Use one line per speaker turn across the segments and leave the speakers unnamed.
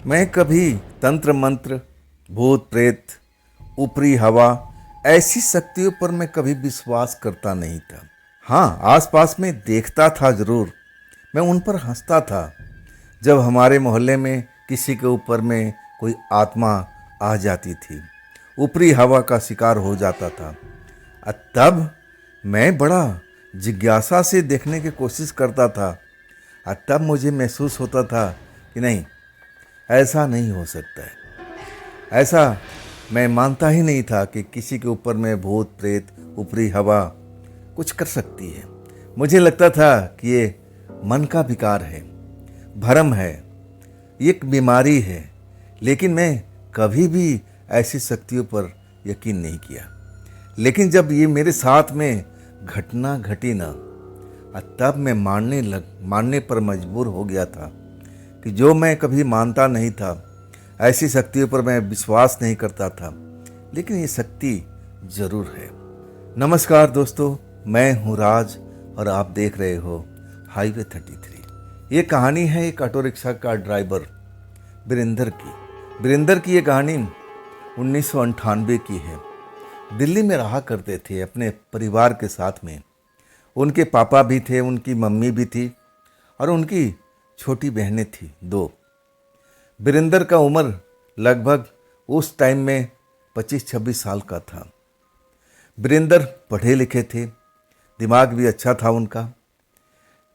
मैं कभी तंत्र मंत्र, भूत प्रेत, ऊपरी हवा ऐसी शक्तियों पर मैं कभी विश्वास करता नहीं था। हाँ, आसपास में देखता था जरूर। मैं उन पर हंसता था जब हमारे मोहल्ले में किसी के ऊपर में कोई आत्मा आ जाती थी, ऊपरी हवा का शिकार हो जाता था। तब मैं बड़ा जिज्ञासा से देखने की कोशिश करता था। तब मुझे महसूस होता था कि नहीं, ऐसा नहीं हो सकता है। ऐसा मैं मानता ही नहीं था कि किसी के ऊपर में भूत प्रेत, ऊपरी हवा कुछ कर सकती है। मुझे लगता था कि ये मन का विकार है, भ्रम है, एक बीमारी है। लेकिन मैं कभी भी ऐसी शक्तियों पर यकीन नहीं किया। लेकिन जब ये मेरे साथ में घटना घटी ना, तब मैं मानने पर मजबूर हो गया था कि जो मैं कभी मानता नहीं था, ऐसी शक्तियों पर मैं विश्वास नहीं करता था, लेकिन ये शक्ति जरूर है। नमस्कार दोस्तों, मैं हूँ राज और आप देख रहे हो हाईवे 33। ये कहानी है एक ऑटो रिक्शा का ड्राइवर वीरेंद्र की ये कहानी 1998 की है। दिल्ली में रहा करते थे अपने परिवार के साथ में। उनके पापा भी थे, उनकी मम्मी भी थी और उनकी छोटी बहनें थी 2। वीरेंद्र का उम्र लगभग उस टाइम में 25-26 साल का था। वीरेंद्र पढ़े लिखे थे, दिमाग भी अच्छा था उनका।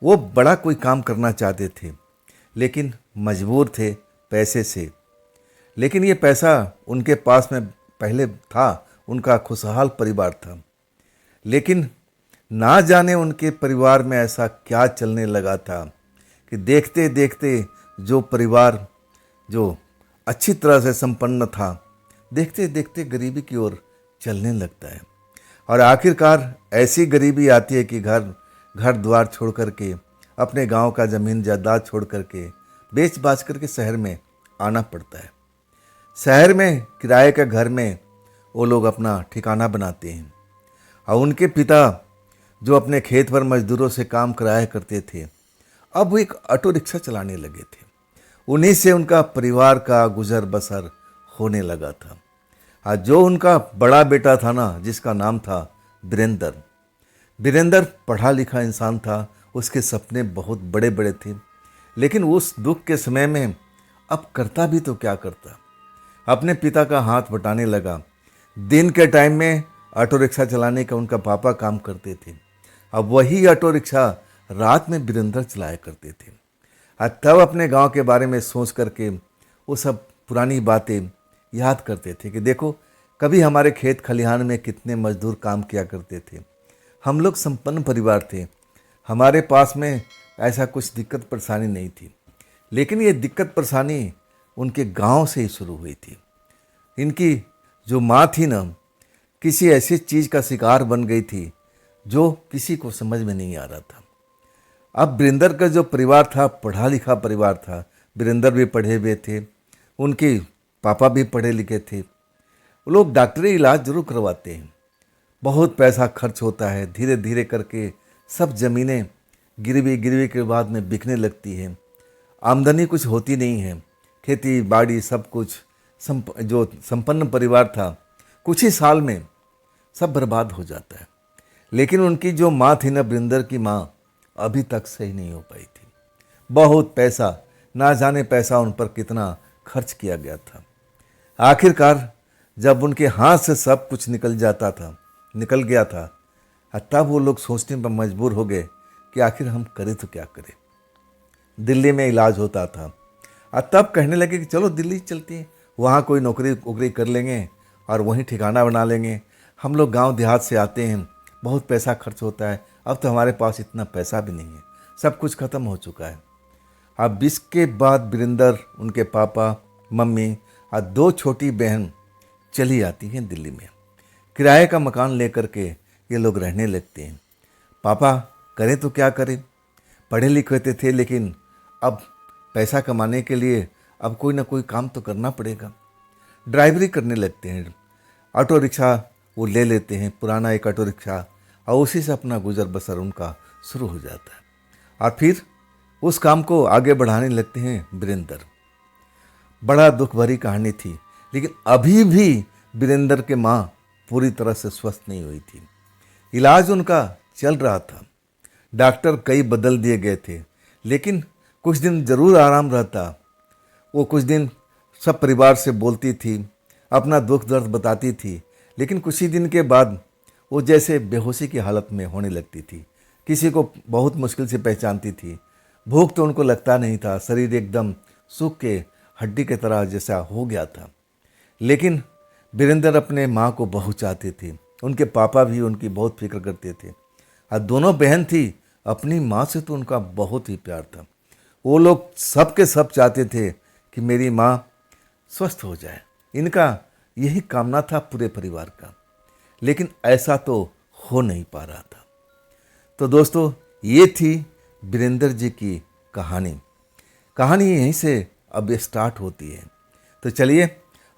वो बड़ा कोई काम करना चाहते थे, लेकिन मजबूर थे पैसे से। लेकिन ये पैसा उनके पास में पहले था, उनका खुशहाल परिवार था। लेकिन ना जाने उनके परिवार में ऐसा क्या चलने लगा था कि देखते देखते जो परिवार जो अच्छी तरह से संपन्न था, देखते देखते गरीबी की ओर चलने लगता है। और आखिरकार ऐसी गरीबी आती है कि घर द्वार छोड़ करके, अपने गांव का ज़मीन जायदाद छोड़ करके, बेच बाच करके शहर में आना पड़ता है। शहर में किराए के घर में वो लोग अपना ठिकाना बनाते हैं। और उनके पिता जो अपने खेत पर मजदूरों से काम कराया करते थे, अब वो एक ऑटो रिक्शा चलाने लगे थे। उन्हीं से उनका परिवार का गुजर बसर होने लगा था। और जो उनका बड़ा बेटा था ना, जिसका नाम था वीरेंद्र पढ़ा लिखा इंसान था, उसके सपने बहुत बड़े बड़े थे। लेकिन उस दुख के समय में अब करता भी तो क्या करता, अपने पिता का हाथ बटाने लगा। दिन के टाइम में ऑटो रिक्शा चलाने का उनका पापा काम करते थे, अब वही ऑटो रिक्शा रात में वीरेंद्र चलाया करते थे। तब अपने गांव के बारे में सोच करके वो सब पुरानी बातें याद करते थे कि देखो, कभी हमारे खेत खलिहान में कितने मजदूर काम किया करते थे। हम लोग संपन्न परिवार थे, हमारे पास में ऐसा कुछ दिक्कत परेशानी नहीं थी। लेकिन ये दिक्कत परेशानी उनके गांव से ही शुरू हुई थी। इनकी जो माँ थी ना, किसी ऐसी चीज़ का शिकार बन गई थी जो किसी को समझ में नहीं आ रहा था। अब वीरेंद्र का जो परिवार था, पढ़ा लिखा परिवार था। वीरेंद्र भी पढ़े हुए थे, उनके पापा भी पढ़े लिखे थे। वो लोग डॉक्टरी इलाज जरूर करवाते हैं, बहुत पैसा खर्च होता है। धीरे धीरे करके सब ज़मीनें गिरवी के बाद में बिकने लगती है। आमदनी कुछ होती नहीं है, खेती बाड़ी सब कुछ जो संपन्न परिवार था, कुछ ही साल में सब बर्बाद हो जाता है। लेकिन उनकी जो माँ थी ना, वीरेंद्र की माँ, अभी तक सही नहीं हो पाई थी। बहुत पैसा, ना जाने पैसा उन पर कितना खर्च किया गया था। आखिरकार जब उनके हाथ से सब कुछ निकल गया था, तब वो लोग सोचने पर मजबूर हो गए कि आखिर हम करें तो क्या करें। दिल्ली में इलाज होता था, और तब कहने लगे कि चलो दिल्ली चलते हैं, वहाँ कोई नौकरी वोकरी कर लेंगे और वहीं ठिकाना बना लेंगे। हम लोग गांव देहात से आते हैं, बहुत पैसा खर्च होता है, अब तो हमारे पास इतना पैसा भी नहीं है, सब कुछ ख़त्म हो चुका है। अब इसके बाद वीरेंद्र, उनके पापा, मम्मी और 2 छोटी बहन चली आती हैं दिल्ली में। किराए का मकान लेकर के ये लोग रहने लगते हैं। पापा करें तो क्या करें, पढ़े लिखे थे, लेकिन अब पैसा कमाने के लिए अब कोई ना कोई काम तो करना पड़ेगा। ड्राइवरी करने लगते हैं, ऑटो रिक्शा वो ले लेते हैं, पुराना एक ऑटो रिक्शा, और उसी से अपना गुजर बसर उनका शुरू हो जाता है। और फिर उस काम को आगे बढ़ाने लगते हैं वीरेंद्र। बड़ा दुख भरी कहानी थी। लेकिन अभी भी वीरेंद्र के माँ पूरी तरह से स्वस्थ नहीं हुई थी। इलाज उनका चल रहा था, डॉक्टर कई बदल दिए गए थे, लेकिन कुछ दिन ज़रूर आराम रहता। वो कुछ दिन सब परिवार से बोलती थी, अपना दुख दर्द बताती थी, लेकिन कुछ ही दिन के बाद वो जैसे बेहोशी की हालत में होने लगती थी। किसी को बहुत मुश्किल से पहचानती थी। भूख तो उनको लगता नहीं था, शरीर एकदम सूख के हड्डी की तरह जैसा हो गया था। लेकिन वीरेंद्र अपने माँ को बहुत चाहते थे, उनके पापा भी उनकी बहुत फिक्र करते थे। और दोनों बहन थी, अपनी माँ से तो उनका बहुत ही प्यार था। वो लोग सब के सब चाहते थे कि मेरी माँ स्वस्थ हो जाए, इनका यही कामना था पूरे परिवार का। लेकिन ऐसा तो हो नहीं पा रहा था। तो दोस्तों, ये थी वीरेंद्र जी की कहानी। कहानी यहीं से अब स्टार्ट होती है। तो चलिए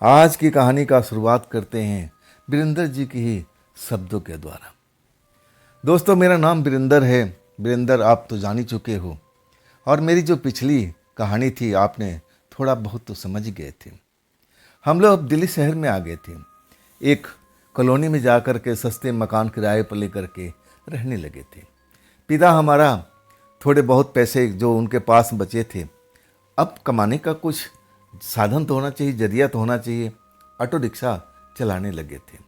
आज की कहानी का शुरुआत करते हैं वीरेंद्र जी की ही शब्दों के द्वारा। दोस्तों, मेरा नाम वीरेंद्र है। वीरेंद्र आप तो जान ही चुके हो, और मेरी जो पिछली कहानी थी आपने थोड़ा बहुत तो समझ गए थे। हम लोग दिल्ली शहर में आ गए थे। एक कॉलोनी में जाकर के सस्ते मकान किराए पर लेकर के रहने लगे थे। पिता हमारा थोड़े बहुत पैसे जो उनके पास बचे थे, अब कमाने का कुछ साधन तो होना चाहिए, जरिया तो होना चाहिए, ऑटो रिक्शा चलाने लगे थे।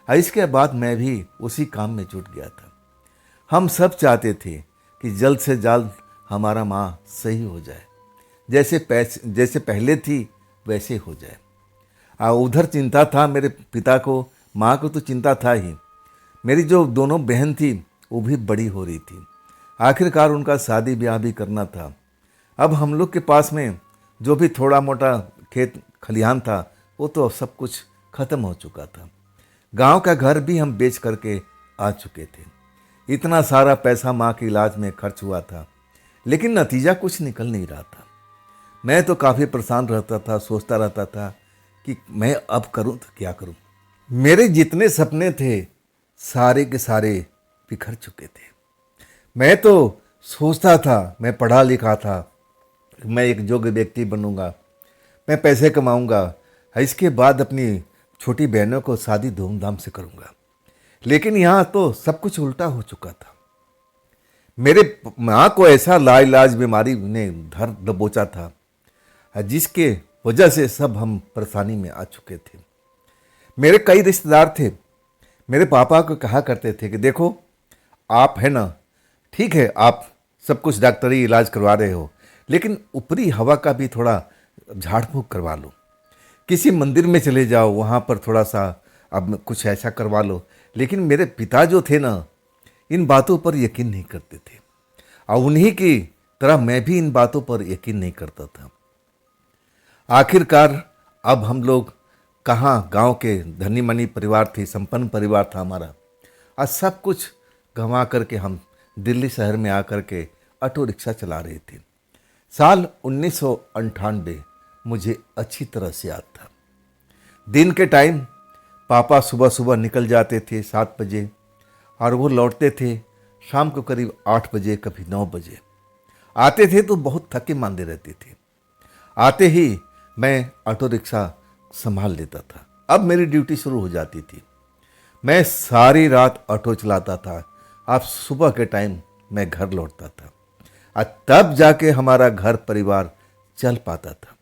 और इसके बाद मैं भी उसी काम में जुट गया था। हम सब चाहते थे कि जल्द से जल्द हमारा माँ सही हो जाए, जैसे पहले थी वैसे हो जाए। उधर चिंता था मेरे पिता को, माँ को तो चिंता था ही। मेरी जो दोनों बहन थी वो भी बड़ी हो रही थी। आखिरकार उनका शादी ब्याह भी करना था। अब हम लोग के पास में जो भी थोड़ा मोटा खेत खलिहान था वो तो सब कुछ खत्म हो चुका था। गांव का घर भी हम बेच करके आ चुके थे। इतना सारा पैसा माँ के इलाज में खर्च हुआ था, लेकिन नतीजा कुछ निकल नहीं रहा था। मैं तो काफ़ी परेशान रहता था, सोचता रहता था कि मैं अब करूं तो क्या करूं। मेरे जितने सपने थे सारे के सारे बिखर चुके थे। मैं तो सोचता था, मैं पढ़ा लिखा था, मैं एक योग्य व्यक्ति बनूंगा, मैं पैसे कमाऊंगा, इसके बाद अपनी छोटी बहनों को शादी धूमधाम से करूंगा। लेकिन यहाँ तो सब कुछ उल्टा हो चुका था। मेरे माँ को ऐसा लाइलाज बीमारी ने धर दबोचा था, जिसके वजह से सब हम परेशानी में आ चुके थे। मेरे कई रिश्तेदार थे, मेरे पापा को कहा करते थे कि देखो आप है ना, ठीक है आप सब कुछ डॉक्टरी इलाज करवा रहे हो, लेकिन ऊपरी हवा का भी थोड़ा झाड़ फूँक करवा लो, किसी मंदिर में चले जाओ, वहाँ पर थोड़ा सा अब कुछ ऐसा करवा लो। लेकिन मेरे पिता जो थे ना, इन बातों पर यकीन नहीं करते थे, और उन्हीं की तरह मैं भी इन बातों पर यकीन नहीं करता था। आखिरकार अब हम लोग कहाँ, गांव के धनी मनी परिवार थे, संपन्न परिवार था हमारा, आज सब कुछ गंवा करके हम दिल्ली शहर में आकर के ऑटो रिक्शा चला रहे थे। साल 1998 मुझे अच्छी तरह से याद था। दिन के टाइम पापा सुबह सुबह निकल जाते थे 7 बजे, और वो लौटते थे शाम को करीब 8 बजे, कभी 9 बजे। आते थे तो बहुत थके मांदे रहते थे। आते ही मैं ऑटो रिक्शा संभाल लेता था। अब मेरी ड्यूटी शुरू हो जाती थी। मैं सारी रात ऑटो चलाता था। अब सुबह के टाइम मैं घर लौटता था, और तब जाके हमारा घर परिवार चल पाता था।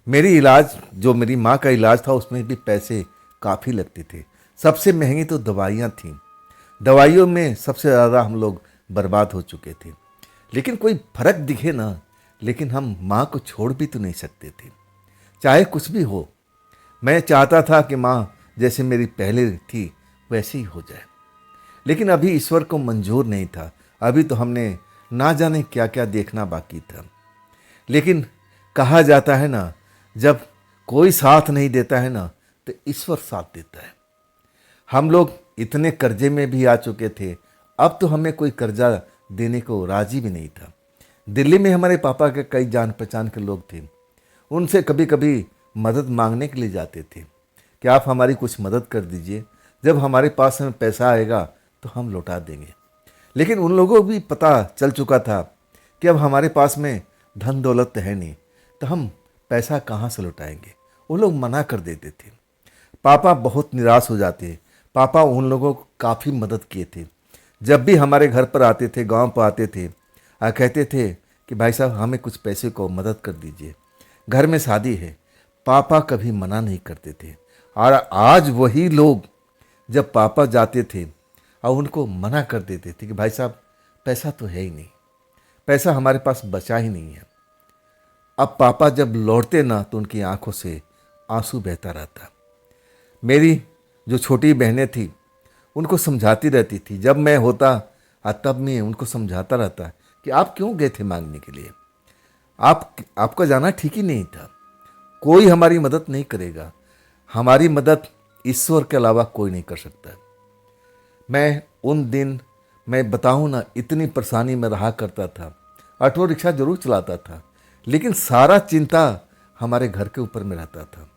मेरी इलाज, जो मेरी माँ का इलाज था, उसमें भी पैसे काफ़ी लगते थे। सबसे महंगी तो दवाइयाँ थीं। दवाइयों में सबसे ज़्यादा हम लोग बर्बाद हो चुके थे। लेकिन कोई फर्क दिखे ना, लेकिन हम माँ को छोड़ भी तो नहीं सकते थे, चाहे कुछ भी हो। मैं चाहता था कि माँ जैसे मेरी पहले थी वैसे ही हो जाए, लेकिन अभी ईश्वर को मंजूर नहीं था। अभी तो हमने ना जाने क्या क्या देखना बाकी था। लेकिन कहा जाता है ना, जब कोई साथ नहीं देता है ना, तो ईश्वर साथ देता है। हम लोग इतने कर्जे में भी आ चुके थे, अब तो हमें कोई कर्जा देने को राजी भी नहीं था। दिल्ली में हमारे पापा के कई जान पहचान के लोग थे, उनसे कभी कभी मदद मांगने के लिए जाते थे कि आप हमारी कुछ मदद कर दीजिए, जब हमारे पास में पैसा आएगा तो हम लौटा देंगे। लेकिन उन लोगों को भी पता चल चुका था कि अब हमारे पास में धन दौलत है नहीं, तो हम पैसा कहाँ से लौटाएंगे। वो लोग मना कर देते थे। पापा बहुत निराश हो जाते। पापा उन लोगों को काफ़ी मदद किए थे। जब भी हमारे घर पर आते थे, गांव पर आते थे, कहते थे कि भाई साहब हमें कुछ पैसे को मदद कर दीजिए, घर में शादी है। पापा कभी मना नहीं करते थे। और आज वही लोग जब पापा जाते थे और उनको मना कर देते थे कि भाई साहब पैसा तो है ही नहीं, पैसा हमारे पास बचा ही नहीं है। अब पापा जब लौटते ना तो उनकी आंखों से आंसू बहता रहता। मेरी जो छोटी बहनें थी उनको समझाती रहती थी। जब मैं होता तब मैं उनको समझाता रहता कि आप क्यों गए थे मांगने के लिए, आपका जाना ठीक ही नहीं था। कोई हमारी मदद नहीं करेगा, हमारी मदद ईश्वर के अलावा कोई नहीं कर सकता। मैं उन दिन, मैं बताऊं ना, इतनी परेशानी में रहा करता था। ऑटो रिक्शा जरूर चलाता था, लेकिन सारा चिंता हमारे घर के ऊपर में रहता था।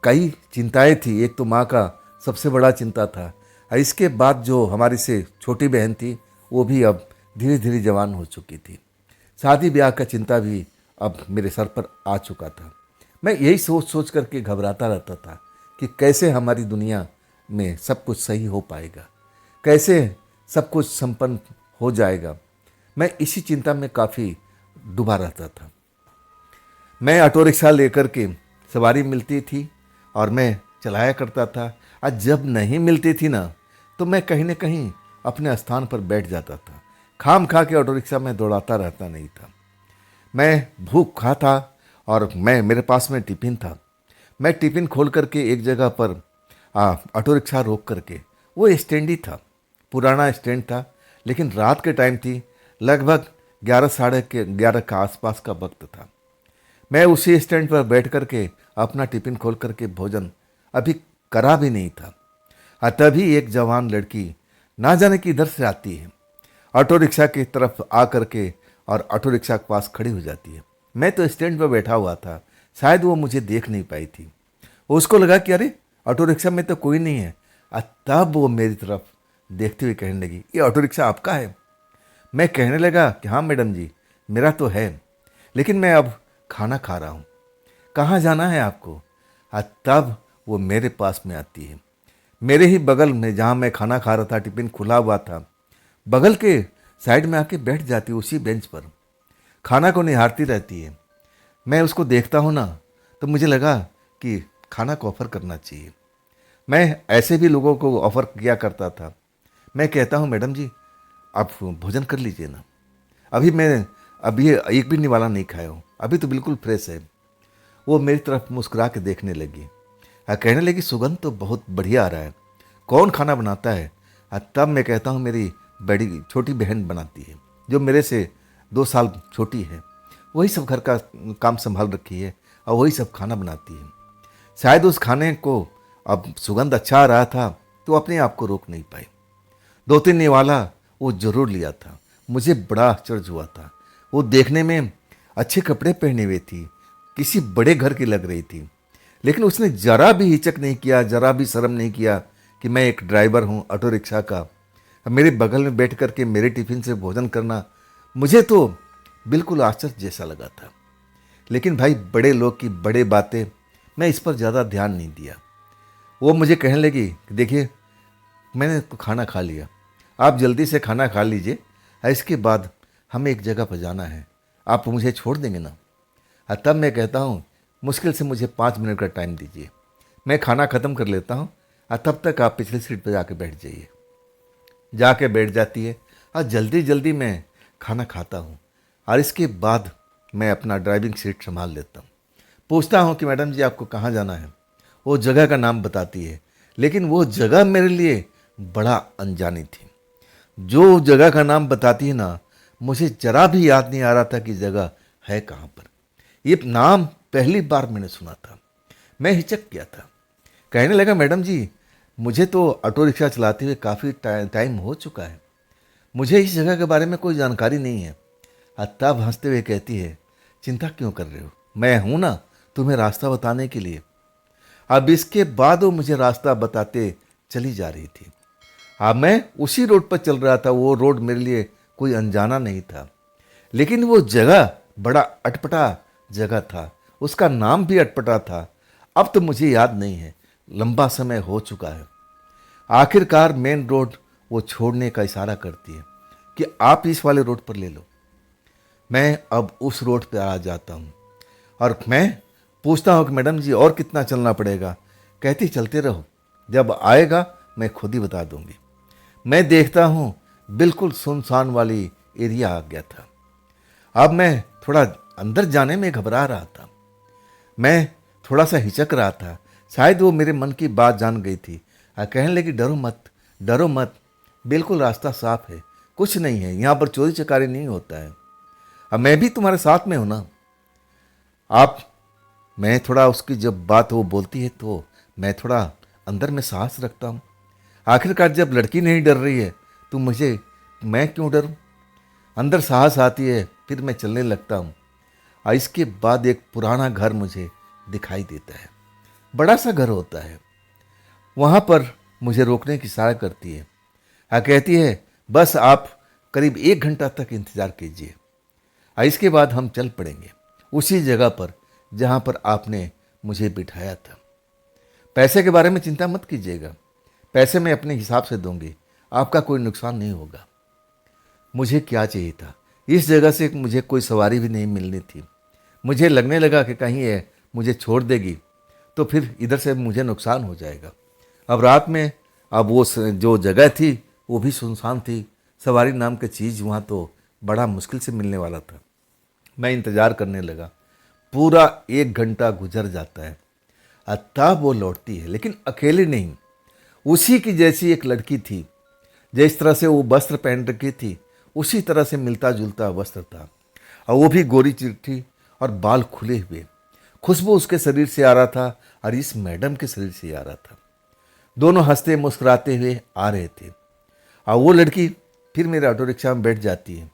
कई चिंताएं थी। एक तो माँ का सबसे बड़ा चिंता था, और इसके बाद जो हमारी से छोटी बहन थी वो भी अब धीरे धीरे जवान हो चुकी थी। शादी ब्याह का चिंता भी अब मेरे सर पर आ चुका था। मैं यही सोच सोच करके घबराता रहता था कि कैसे हमारी दुनिया में सब कुछ सही हो पाएगा, कैसे सब कुछ संपन्न हो जाएगा। मैं इसी चिंता में काफ़ी डूबा रहता था। मैं ऑटो रिक्शा लेकर के, सवारी मिलती थी और मैं चलाया करता था, और जब नहीं मिलती थी ना तो मैं कहीं ना कहीं अपने स्थान पर बैठ जाता था। खाम खा के ऑटो रिक्शा में दौड़ाता रहता नहीं था। मैं भूख खा था और मेरे पास में टिफ़िन था। मैं टिफ़िन खोल करके एक जगह पर ऑटो रिक्शा रोक करके, वो स्टैंड ही था, पुराना स्टैंड था, लेकिन रात के टाइम थी, लगभग 11 साढ़े 11 का आसपास का वक्त था। मैं उसी स्टैंड पर बैठ करके अपना टिफ़िन खोल करके भोजन अभी करा भी नहीं था, तभी एक जवान लड़की ना जाने किधर से आती है, ऑटो रिक्शा की तरफ आ करके और ऑटो रिक्शा के पास खड़ी हो जाती है। मैं तो स्टैंड पर बैठा हुआ था, शायद वो मुझे देख नहीं पाई थी। उसको लगा कि अरे ऑटो रिक्शा में तो कोई नहीं है, तब वो मेरी तरफ देखते हुए कहने लगी, ये ऑटो रिक्शा आपका है? मैं कहने लगा कि हाँ मैडम जी, मेरा तो है, लेकिन मैं अब खाना खा रहा हूँ, कहाँ जाना है आपको? तब वो मेरे पास में आती है, मेरे ही बगल में जहाँ मैं खाना खा रहा था, टिफ़िन खुला हुआ था, बगल के साइड में आके बैठ जाती है उसी बेंच पर, खाना को निहारती रहती है। मैं उसको देखता हूँ ना तो मुझे लगा कि खाना को ऑफ़र करना चाहिए। मैं ऐसे भी लोगों को ऑफ़र किया करता था। मैं कहता हूँ मैडम जी आप भोजन कर लीजिए ना, अभी एक भी निवाला नहीं खाया हूँ, अभी तो बिल्कुल फ्रेश है। वो मेरी तरफ मुस्कुरा के देखने लगी, कहने लगी सुगंध तो बहुत बढ़िया आ रहा है, कौन खाना बनाता है? तब मैं कहता हूँ मेरी बड़ी छोटी बहन बनाती है, जो मेरे से 2 साल छोटी है, वही सब घर का काम संभाल रखी है और वही सब खाना बनाती है। शायद उस खाने को अब सुगंध अच्छा आ रहा था तो अपने आप को रोक नहीं पाई। 2-3 निवाला वो जरूर लिया था। मुझे बड़ा आश्चर्य हुआ था। वो देखने में अच्छे कपड़े पहने हुए थी, किसी बड़े घर की लग रही थी, लेकिन उसने जरा भी हिचक नहीं किया, जरा भी शर्म नहीं किया कि मैं एक ड्राइवर हूँ ऑटो रिक्शा का, मेरे बगल में बैठ करके मेरे टिफ़िन से भोजन करना मुझे तो बिल्कुल आश्चर्य जैसा लगा था। लेकिन भाई बड़े लोग की बड़े बातें, मैं इस पर ज़्यादा ध्यान नहीं दिया। वो मुझे कहने लगी कि देखिए मैंने तो खाना खा लिया, आप जल्दी से खाना खा लीजिए, इसके बाद हमें एक जगह पर जाना है, आप मुझे छोड़ देंगे ना? तब मैं कहता हूँ मुश्किल से मुझे 5 मिनट का टाइम दीजिए, मैं खाना ख़त्म कर लेता हूँ, तब तक आप पिछली सीट पर जाके बैठ जाइए। जाके बैठ जाती है और जल्दी जल्दी मैं खाना खाता हूँ, और इसके बाद मैं अपना ड्राइविंग सीट संभाल लेता हूँ। पूछता हूँ कि मैडम जी आपको कहाँ जाना है? वो जगह का नाम बताती है, लेकिन वो जगह मेरे लिए बड़ा अनजानी थी। जो जगह का नाम बताती है ना, मुझे जरा भी याद नहीं आ रहा था कि जगह है कहाँ पर। ये नाम पहली बार मैंने सुना था। मैं हिचक गया था, कहने लगा मैडम जी मुझे तो ऑटो रिक्शा चलाते हुए काफ़ी टाइम हो चुका है, मुझे इस जगह के बारे में कोई जानकारी नहीं है। तब हंसते हुए कहती है चिंता क्यों कर रहे हो, मैं हूं ना तुम्हें रास्ता बताने के लिए। अब इसके बाद वो मुझे रास्ता बताते चली जा रही थी। अब मैं उसी रोड पर चल रहा था, वो रोड मेरे लिए कोई अनजाना नहीं था, लेकिन वो जगह बड़ा अटपटा जगह था। उसका नाम भी अटपटा था। अब तो मुझे याद नहीं है, लंबा समय हो चुका है। आखिरकार मेन रोड वो छोड़ने का इशारा करती है कि आप इस वाले रोड पर ले लो। मैं अब उस रोड पर आ जाता हूँ और मैं पूछता हूँ कि मैडम जी और कितना चलना पड़ेगा। कहती चलते रहो, जब आएगा मैं खुद ही बता दूंगी। मैं देखता हूँ बिल्कुल सुनसान वाली एरिया आ गया था। अब मैं थोड़ा अंदर जाने में घबरा रहा था। मैं थोड़ा सा हिचक रहा था। शायद वो मेरे मन की बात जान गई थी और कहने लगी डरो मत, डरो मत, बिल्कुल रास्ता साफ है, कुछ नहीं है, यहाँ पर चोरी चकारी नहीं होता है। अब मैं भी तुम्हारे साथ में हूं ना। आप मैं थोड़ा उसकी जब बात वो बोलती है तो मैं थोड़ा अंदर में साहस रखता हूँ। आखिरकार जब लड़की नहीं डर रही है तो मैं क्यों डरूं। अंदर साहस आती है, फिर मैं चलने लगता हूँ। और इसके बाद एक पुराना घर मुझे दिखाई देता है। बड़ा सा घर होता है। वहाँ पर मुझे रोकने की इशारा करती है और कहती है बस आप करीब 1 घंटा तक इंतज़ार कीजिए और इसके बाद हम चल पड़ेंगे उसी जगह पर जहाँ पर आपने मुझे बिठाया था। पैसे के बारे में चिंता मत कीजिएगा, पैसे मैं अपने हिसाब से दूंगी, आपका कोई नुकसान नहीं होगा। मुझे क्या चाहिए था, इस जगह से मुझे कोई सवारी भी नहीं मिलनी थी। मुझे लगने लगा कि कहीं ये मुझे छोड़ देगी तो फिर इधर से मुझे नुकसान हो जाएगा। अब रात में अब वो जो जगह थी वो भी सुनसान थी। सवारी नाम की चीज़ वहाँ तो बड़ा मुश्किल से मिलने वाला था। मैं इंतज़ार करने लगा। पूरा 1 घंटा गुजर जाता है। तब वो लौटती है, लेकिन अकेली नहीं, उसी की जैसी एक लड़की थी। जिस तरह से वो वस्त्र पहन रखी थी उसी तरह से मिलता जुलता वस्त्र था और वो भी गोरी चिट्ठी और बाल खुले हुए। खुशबू उसके शरीर से आ रहा था और इस मैडम के शरीर से आ रहा था। दोनों हंसते मुस्कुराते हुए आ रहे थे और वो लड़की फिर मेरे ऑटो रिक्शा में बैठ जाती है।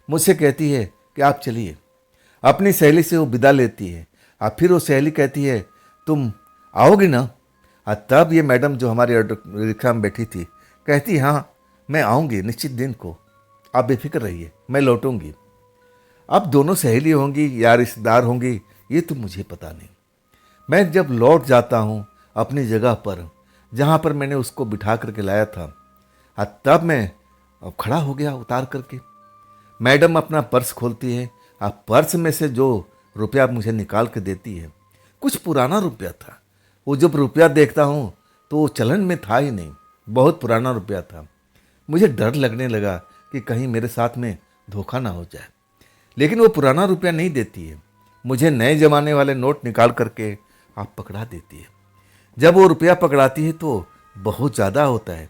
मुझसे कहती है कि आप चलिए। अपनी सहेली से वो विदा लेती है और फिर वो सहेली कहती है तुम आओगी ना। और तब ये मैडम जो हमारे ऑटो रिक्शा में बैठी थी कहती हाँ मैं आऊँगी निश्चित दिन को, आप बेफिक्र रहिए, मैं लौटूंगी। अब दोनों सहेली होंगी या रिश्तेदार होंगी ये तो मुझे पता नहीं। मैं जब लौट जाता हूँ अपनी जगह पर जहाँ पर मैंने उसको बिठा करके लाया था, तब मैं खड़ा हो गया उतार करके। मैडम अपना पर्स खोलती है और पर्स में से जो रुपया मुझे निकाल के देती है, कुछ पुराना रुपया था। वो जब रुपया देखता हूँ तो वो चलन में था ही नहीं, बहुत पुराना रुपया था। मुझे डर लगने लगा कि कहीं मेरे साथ में धोखा ना हो जाए, लेकिन वो पुराना रुपया नहीं देती है, मुझे नए जमाने वाले नोट निकाल करके आप पकड़ा देती है। जब वो रुपया पकड़ाती है तो बहुत ज़्यादा होता है,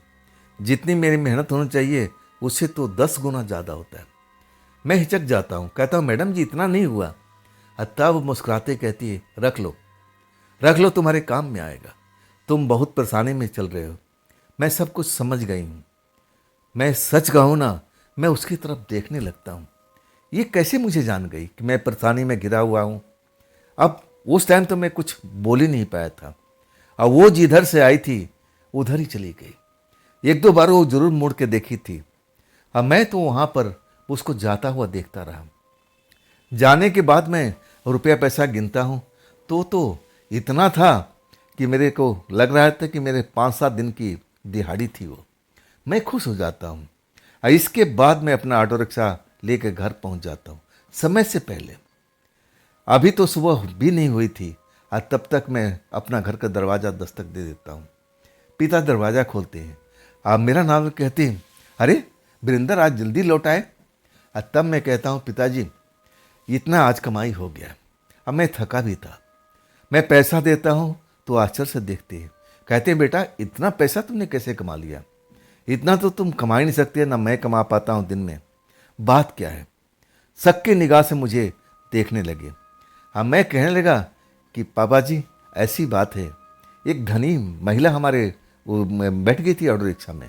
जितनी मेरी मेहनत होनी चाहिए उससे तो 10 गुना ज़्यादा होता है। मैं हिचक जाता हूँ, कहता हूँ मैडम जी इतना नहीं हुआ। तब वो मुस्कुराते कहती है रख लो, रख लो, तुम्हारे काम में आएगा, तुम बहुत परेशानी में चल रहे हो। मैं सब कुछ समझ गई हूँ। मैं सच कहूँ ना, मैं उसकी तरफ देखने लगता हूँ। ये कैसे मुझे जान गई कि मैं परेशानी में घिरा हुआ हूँ। अब उस टाइम तो मैं कुछ बोल ही नहीं पाया था और वो जिधर से आई थी उधर ही चली गई। 1-2 बार वो जरूर मुड़ के देखी थी। अब मैं तो वहाँ पर उसको जाता हुआ देखता रहा। जाने के बाद मैं रुपया पैसा गिनता हूँ तो इतना था कि मेरे को लग रहा था कि मेरे 5-7 दिन की दिहाड़ी थी वो। मैं खुश हो जाता हूँ और इसके बाद मैं अपना ऑटो रिक्शा लेकर घर पहुँच जाता हूँ समय से पहले। अभी तो सुबह भी नहीं हुई थी और तब तक मैं अपना घर का दरवाज़ा दस्तक दे देता हूँ। पिता दरवाज़ा खोलते हैं, आप मेरा नाम कहते हैं, अरे वीरेंद्र आज जल्दी लौट आए। और तब मैं कहता हूँ पिताजी इतना आज कमाई हो गया, अब मैं थका भी था। मैं पैसा देता हूँ तो आश्चर्य से देखते हैं, कहते हैं बेटा इतना पैसा तुमने कैसे कमा लिया, इतना तो तुम कमा ही नहीं सकते, ना मैं कमा पाता हूँ दिन में, बात क्या है। शक की निगाह से मुझे देखने लगे। हाँ मैं कहने लगा कि पापा जी ऐसी बात है, एक धनी महिला हमारे बैठ गई थी ऑटो रिक्शा में।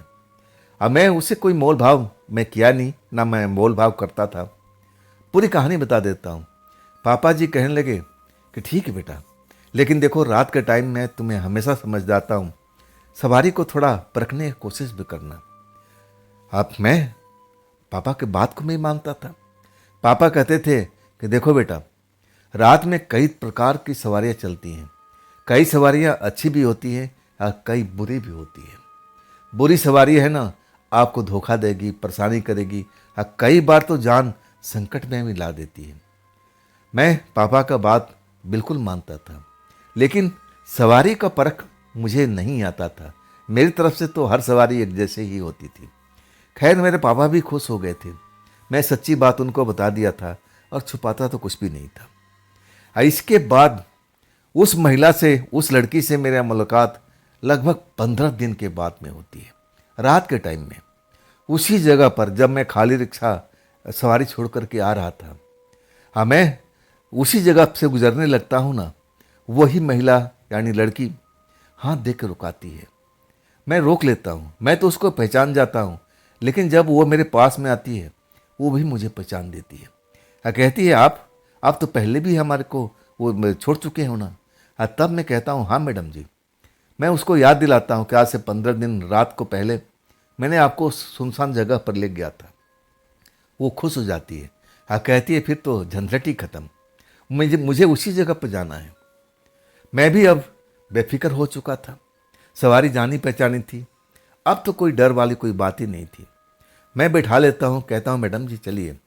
अब मैं उससे कोई मोल भाव मैं किया नहीं, ना मैं मोल भाव करता था। पूरी कहानी बता देता हूँ। पापा जी कहने लगे कि ठीक है बेटा, लेकिन देखो रात के टाइम में तुम्हें हमेशा समझ जाता हूँ, सवारी को थोड़ा परखने की कोशिश भी करना। अब मैं पापा के बात को नहीं मानता था। पापा कहते थे कि देखो बेटा रात में कई प्रकार की सवारियाँ चलती हैं। कई सवारियाँ अच्छी भी होती हैं और कई बुरी भी होती हैं। बुरी सवारी है ना, आपको धोखा देगी, परेशानी करेगी और कई बार तो जान संकट में भी ला देती है। मैं पापा का बात बिल्कुल मानता था, लेकिन सवारी का परख मुझे नहीं आता था। मेरी तरफ से तो हर सवारी एक जैसे ही होती थी। खैर, मेरे पापा भी खुश हो गए थे। मैं सच्ची बात उनको बता दिया था और छुपाता तो कुछ भी नहीं था। इसके बाद उस महिला से, उस लड़की से मेरा मुलाकात लगभग 15 दिन के बाद में होती है, रात के टाइम में। उसी जगह पर जब मैं खाली रिक्शा सवारी छोड़ करके आ रहा था, हाँ, मैं उसी जगह से गुजरने लगता हूँ ना, वही महिला यानी लड़की हाथ दे के रुकाती है। मैं रोक लेता हूँ, मैं तो उसको पहचान जाता हूँ, लेकिन जब वो मेरे पास में आती है वो भी मुझे पहचान देती है। कहती है, आप तो पहले भी हमारे को वो छोड़ चुके हो ना। तब मैं कहता हूँ, हाँ मैडम जी। मैं उसको याद दिलाता हूँ कि आज से 15 दिन रात को पहले मैंने आपको सुनसान जगह पर ले गया था। वो खुश हो जाती है। कहती है, फिर तो झंझट ही खत्म, मुझे उसी जगह पर जाना है। मैं भी अब बेफिक्र हो चुका था। सवारी जानी पहचानी थी, अब तो कोई डर वाली कोई बात ही नहीं थी। मैं बैठा लेता हूँ, कहता हूँ, मैडम जी चलिए।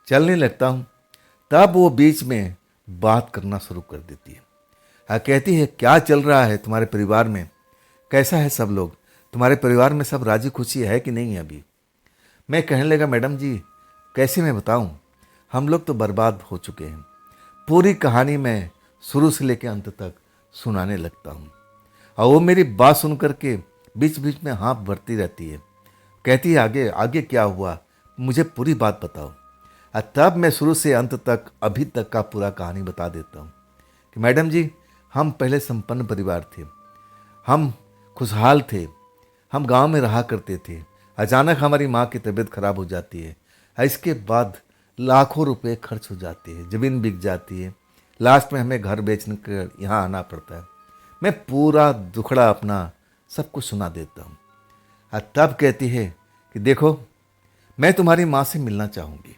चलने लगता हूँ, तब वो बीच में बात करना शुरू कर देती है। कहती है, क्या चल रहा है तुम्हारे परिवार में, कैसा है सब लोग, तुम्हारे परिवार में सब राजी खुशी है कि नहीं है अभी। मैं कहने लगा, मैडम जी कैसे मैं बताऊं, हम लोग तो बर्बाद हो चुके हैं। पूरी कहानी मैं शुरू से लेकर अंत तक सुनाने लगता हूं और वो मेरी बात सुन करके बीच बीच में हाँ भरती रहती है। कहती है, आगे आगे क्या हुआ, मुझे पूरी बात बताओ। तब मैं शुरू से अंत तक अभी तक का पूरा कहानी बता देता हूँ कि मैडम जी, हम पहले संपन्न परिवार थे, हम खुशहाल थे, हम गांव में रहा करते थे। अचानक हमारी माँ की तबीयत खराब हो जाती है। इसके बाद लाखों रुपए खर्च हो जाते हैं, ज़मीन बिक जाती है, लास्ट में हमें घर बेचने कर यहाँ आना पड़ता है। मैं पूरा दुखड़ा अपना सब कुछ सुना देता हूँ। तब कहती है कि देखो, मैं तुम्हारी माँ से मिलना चाहूँगी।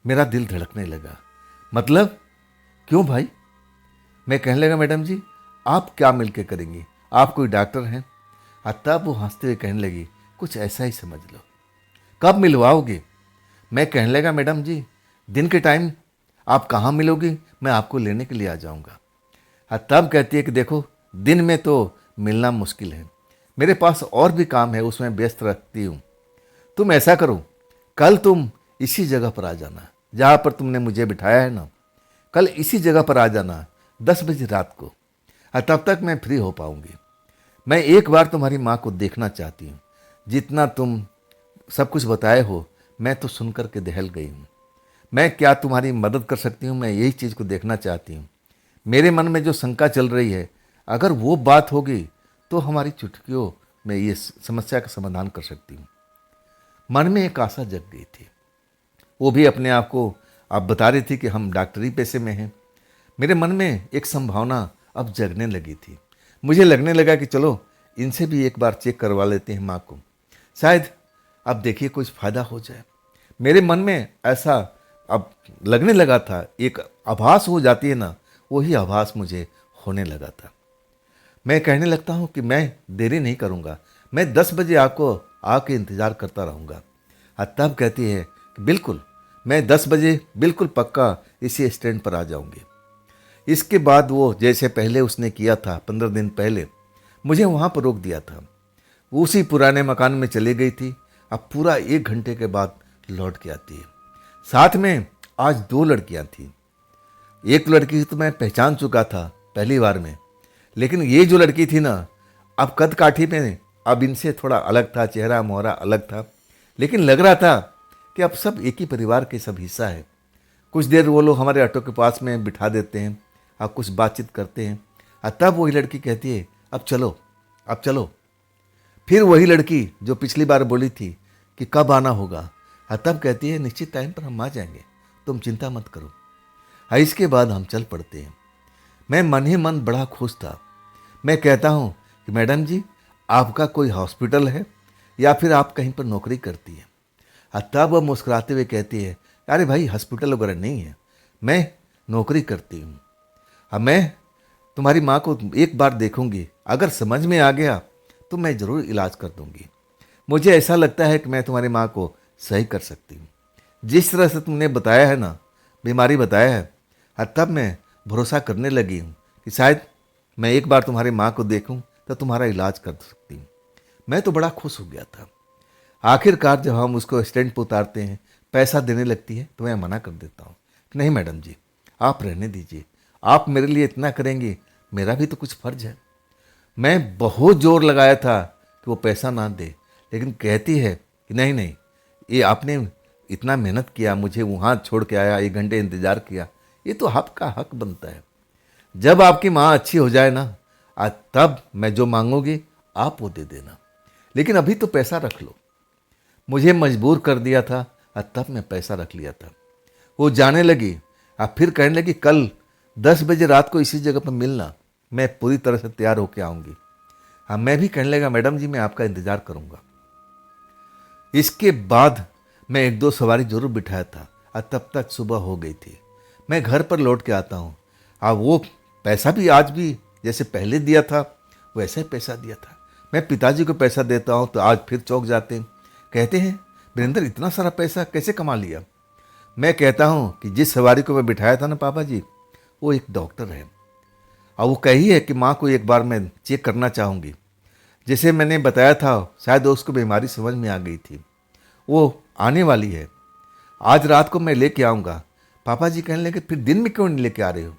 मेरा दिल धड़कने लगा। मतलब क्यों भाई? मैं कहने लगा, मैडम जी आप क्या मिल के करेंगी, आप कोई डॉक्टर हैं। तब वो हंसते हुए कहने लगी, कुछ ऐसा ही समझ लो। कब मिलवाओगे? मैं कहने लगा, मैडम जी दिन के टाइम आप कहाँ मिलोगी, मैं आपको लेने के लिए आ जाऊँगा। तब कहती है कि देखो, दिन में तो मिलना मुश्किल है, मेरे पास और भी काम है, उसमें व्यस्त रखती हूँ। तुम ऐसा करो, कल तुम इसी जगह पर आ जाना जहाँ पर तुमने मुझे बिठाया है ना, कल इसी जगह पर आ जाना 10 बजे रात को। तब तक मैं फ्री हो पाऊँगी। मैं एक बार तुम्हारी माँ को देखना चाहती हूँ। जितना तुम सब कुछ बताए हो, मैं तो सुन कर के दहल गई हूँ। मैं क्या तुम्हारी मदद कर सकती हूँ, मैं यही चीज़ को देखना चाहती हूँ। मेरे मन में जो शंका चल रही है, अगर वो बात होगी तो हमारी चुटकियों में ये समस्या का समाधान कर सकती हूँ। मन में एक आशा जग गई थी। वो भी अपने आप को आप बता रही थी कि हम डॉक्टरी पेशे में हैं। मेरे मन में एक संभावना अब जगने लगी थी। मुझे लगने लगा कि चलो इनसे भी एक बार चेक करवा लेते हैं माँ को, शायद अब देखिए कुछ फ़ायदा हो जाए। मेरे मन में ऐसा अब लगने लगा था, एक आभास हो जाती है ना, वही आभास मुझे होने लगा था। मैं कहने लगता हूँ कि मैं देरी नहीं करूँगा, मैं 10 बजे आपको आके इंतज़ार करता रहूँगा। तब कहती है कि बिल्कुल, मैं 10 बजे बिल्कुल पक्का इसी स्टैंड पर आ जाऊँगी। इसके बाद वो जैसे पहले उसने किया था 15 दिन पहले, मुझे वहाँ पर रोक दिया था। उसी पुराने मकान में चली गई थी। अब पूरा 1 घंटे के बाद लौट के आती है। साथ में आज 2 लड़कियाँ थीं। एक लड़की तो मैं पहचान चुका था पहली बार में, लेकिन ये जो लड़की थी ना, अब कद काठी में अब इनसे थोड़ा अलग था, चेहरा मोहरा अलग था, लेकिन लग रहा था कि अब सब एक ही परिवार के सब हिस्सा है। कुछ देर वो लोग हमारे ऑटो के पास में बिठा देते हैं और कुछ बातचीत करते हैं। तब वही लड़की कहती है, अब चलो, अब चलो। फिर वही लड़की जो पिछली बार बोली थी कि कब आना होगा, तब कहती है, निश्चित टाइम पर हम आ जाएंगे, तुम चिंता मत करो। इसके बाद हम चल पड़ते हैं। मैं मन ही मन बड़ा खुश था। मैं कहता हूँ कि मैडम जी, आपका कोई हॉस्पिटल है या फिर आप कहीं पर नौकरी करती है? तब वह मुस्कुराते हुए कहती है, अरे भाई, हॉस्पिटल वगैरह नहीं है, मैं नौकरी करती हूँ। अब मैं तुम्हारी माँ को एक बार देखूंगी, अगर समझ में आ गया तो मैं ज़रूर इलाज कर दूंगी। मुझे ऐसा लगता है कि मैं तुम्हारी माँ को सही कर सकती हूँ। जिस तरह से तुमने बताया है ना, बीमारी बताया है, तब मैं भरोसा करने लगी हूँ कि शायद मैं एक बार तुम्हारी माँ को देखूं तो तुम्हारा इलाज कर सकती हूँ। मैं तो बड़ा खुश हो गया था। आखिरकार जब हम उसको स्टैंड पर उतारते हैं, पैसा देने लगती है तो मैं मना कर देता हूँ, नहीं मैडम जी, आप रहने दीजिए, आप मेरे लिए इतना करेंगे, मेरा भी तो कुछ फर्ज है। मैं बहुत जोर लगाया था कि वो पैसा ना दे, लेकिन कहती है कि नहीं नहीं, ये आपने इतना मेहनत किया, मुझे वहाँ छोड़ के आया, 1 घंटे इंतज़ार किया, ये तो आपका हक बनता है। जब आपकी माँ अच्छी हो जाए ना, तब मैं जो मांगूंगी आप वो दे देना, लेकिन अभी तो पैसा रख लो। मुझे मजबूर कर दिया था और तब मैं पैसा रख लिया था। वो जाने लगी और फिर कहने लगी कल 10 बजे रात को इसी जगह पर मिलना, मैं पूरी तरह से तैयार होकर आऊँगी। हाँ, मैं भी कहने लगा मैडम जी मैं आपका इंतज़ार करूँगा। इसके बाद मैं 1-2 सवारी जरूर बिठाया था और तब तक सुबह हो गई थी। मैं घर पर लौट के आता हूँ, वो पैसा भी आज भी जैसे पहले दिया था वैसे ही पैसा दिया था। मैं पिताजी को पैसा देता हूँ तो आज फिर चौंक जाते हैं, कहते हैं वीरेंद्र इतना सारा पैसा कैसे कमा लिया। मैं कहता हूँ कि जिस सवारी को मैं बिठाया था ना पापा जी, वो एक डॉक्टर है और वो कही है कि माँ को एक बार मैं चेक करना चाहूँगी। जैसे मैंने बताया था शायद उसको बीमारी समझ में आ गई थी, वो आने वाली है, आज रात को मैं लेके आऊँगा। पापा जी कहने लगे फिर दिन में क्यों नहीं लेके आ रहे हो।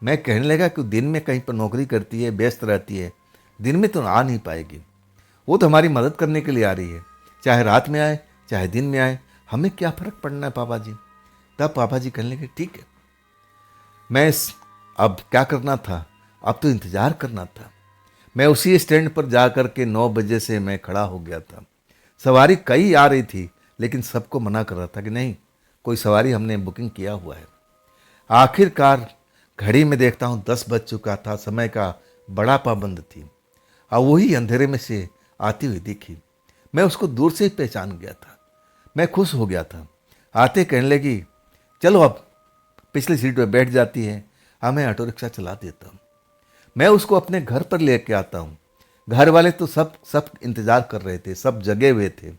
मैं कहने लगा कि दिन में कहीं पर नौकरी करती है, व्यस्त रहती है, दिन में तो आ नहीं पाएगी। वो तो हमारी मदद करने के लिए आ रही है, चाहे रात में आए चाहे दिन में आए, हमें क्या फ़र्क पड़ना है पापा जी। तब पापा जी कहने लगे ठीक है। अब क्या करना था, अब तो इंतज़ार करना था। मैं उसी स्टैंड पर जा कर के 9 बजे से मैं खड़ा हो गया था। सवारी कई आ रही थी लेकिन सबको मना कर रहा था कि नहीं, कोई सवारी हमने बुकिंग किया हुआ है। आखिरकार घड़ी में देखता हूँ 10 बज चुका था, समय का बड़ा पाबंद थी और वही अंधेरे में से आती हुई दिखी। मैं उसको दूर से ही पहचान गया था, मैं खुश हो गया था। आते कहने लगी चलो अब पिछली सीट पर बैठ जाती है, मैं ऑटो रिक्शा चला देता हूँ। मैं उसको अपने घर पर लेके आता हूँ। घर वाले तो सब इंतज़ार कर रहे थे, सब जगे हुए थे,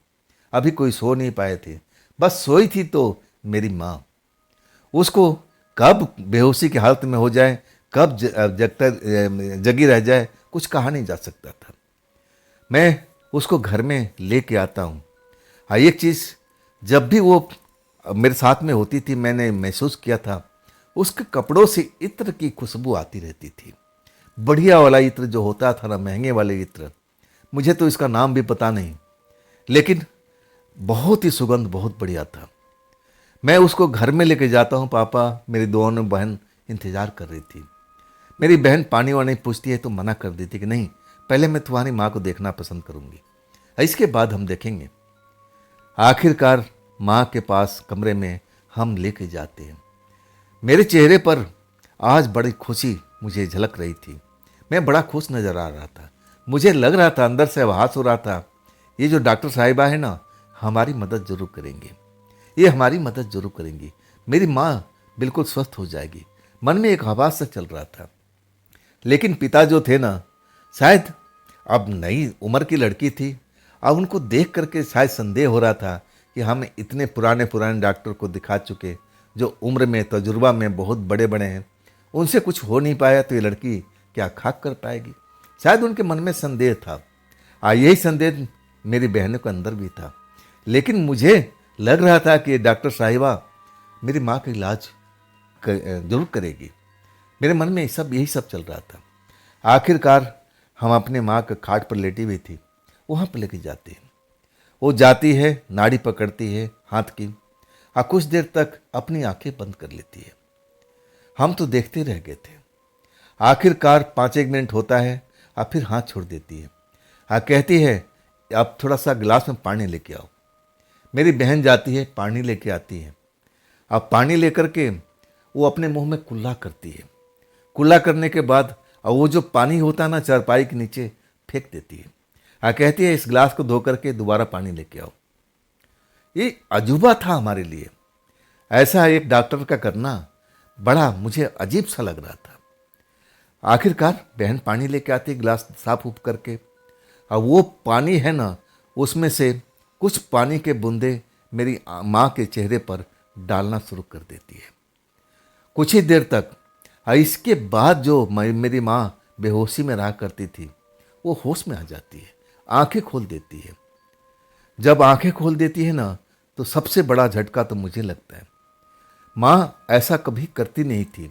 अभी कोई सो नहीं पाए थे। बस सोई थी तो मेरी माँ, उसको कब बेहोशी की हालत में हो जाए, कब जगी रह जाए, कुछ कहा नहीं जा सकता था। मैं उसको घर में लेके आता हूँ। हाँ, एक चीज़ जब भी वो मेरे साथ में होती थी मैंने महसूस किया था, उसके कपड़ों से इत्र की खुशबू आती रहती थी। बढ़िया वाला इत्र जो होता था ना, महंगे वाले इत्र, मुझे तो इसका नाम भी पता नहीं, लेकिन बहुत ही सुगंध बहुत बढ़िया था। मैं उसको घर में लेके जाता हूँ। पापा, मेरी दोनों बहन इंतज़ार कर रही थी। मेरी बहन पानी वानी पूछती है तो मना कर देती कि नहीं, पहले मैं तुम्हारी माँ को देखना पसंद करूँगी, इसके बाद हम देखेंगे। आखिरकार माँ के पास कमरे में हम लेके जाते हैं। मेरे चेहरे पर आज बड़ी खुशी मुझे झलक रही थी, मैं बड़ा खुश नज़र आ रहा था। मुझे लग रहा था, अंदर से आभास हो रहा था, ये जो डॉक्टर साहिबा है ना, हमारी मदद जरूर करेंगे, ये हमारी मदद जरूर करेंगी, मेरी माँ बिल्कुल स्वस्थ हो जाएगी। मन में एक आवाज़ सा चल रहा था। लेकिन पिता जो थे ना, शायद अब नई उम्र की लड़की थी, अब उनको देख करके शायद संदेह हो रहा था कि हम इतने पुराने डॉक्टर को दिखा चुके, जो उम्र में तजुर्बा में बहुत बड़े बड़े हैं, उनसे कुछ हो नहीं पाया तो ये लड़की क्या खाक कर पाएगी। शायद उनके मन में संदेह था, यही संदेह मेरी बहनों के अंदर भी था। लेकिन मुझे लग रहा था कि डॉक्टर साहिबा मेरी माँ का इलाज जरूर करेगी। मेरे मन में यही सब चल रहा था। आखिरकार हम अपने माँ के खाट पर लेटी हुई थी, वहाँ पर लेके जाते हैं। वो जाती है, नाड़ी पकड़ती है हाथ की, और कुछ देर तक अपनी आंखें बंद कर लेती है। हम तो देखते रह गए थे। आखिरकार 5-1 मिनट होता है और फिर हाथ छोड़ देती है, कहती है अब थोड़ा सा गिलास में पानी लेके आओ। मेरी बहन जाती है, पानी लेके आती है। अब पानी लेकर के वो अपने मुंह में कुल्ला करती है। कुल्ला करने के बाद अब वो जो पानी होता है ना, चारपाई के नीचे फेंक देती है, कहती है इस गिलास को धो करके दोबारा पानी लेके आओ। ये अजूबा था हमारे लिए, ऐसा एक डॉक्टर का करना बड़ा मुझे अजीब सा लग रहा था। आखिरकार बहन पानी लेके आती, गिलास साफ उप करके, और वो पानी है ना, उसमें से कुछ पानी के बूंदे मेरी माँ के चेहरे पर डालना शुरू कर देती है। कुछ ही देर तक, और इसके बाद जो मेरी माँ बेहोशी में रहा करती थी, वो होश में आ जाती है, आंखें खोल देती है। जब आंखें खोल देती है ना, तो सबसे बड़ा झटका तो मुझे लगता है। माँ ऐसा कभी करती नहीं थी।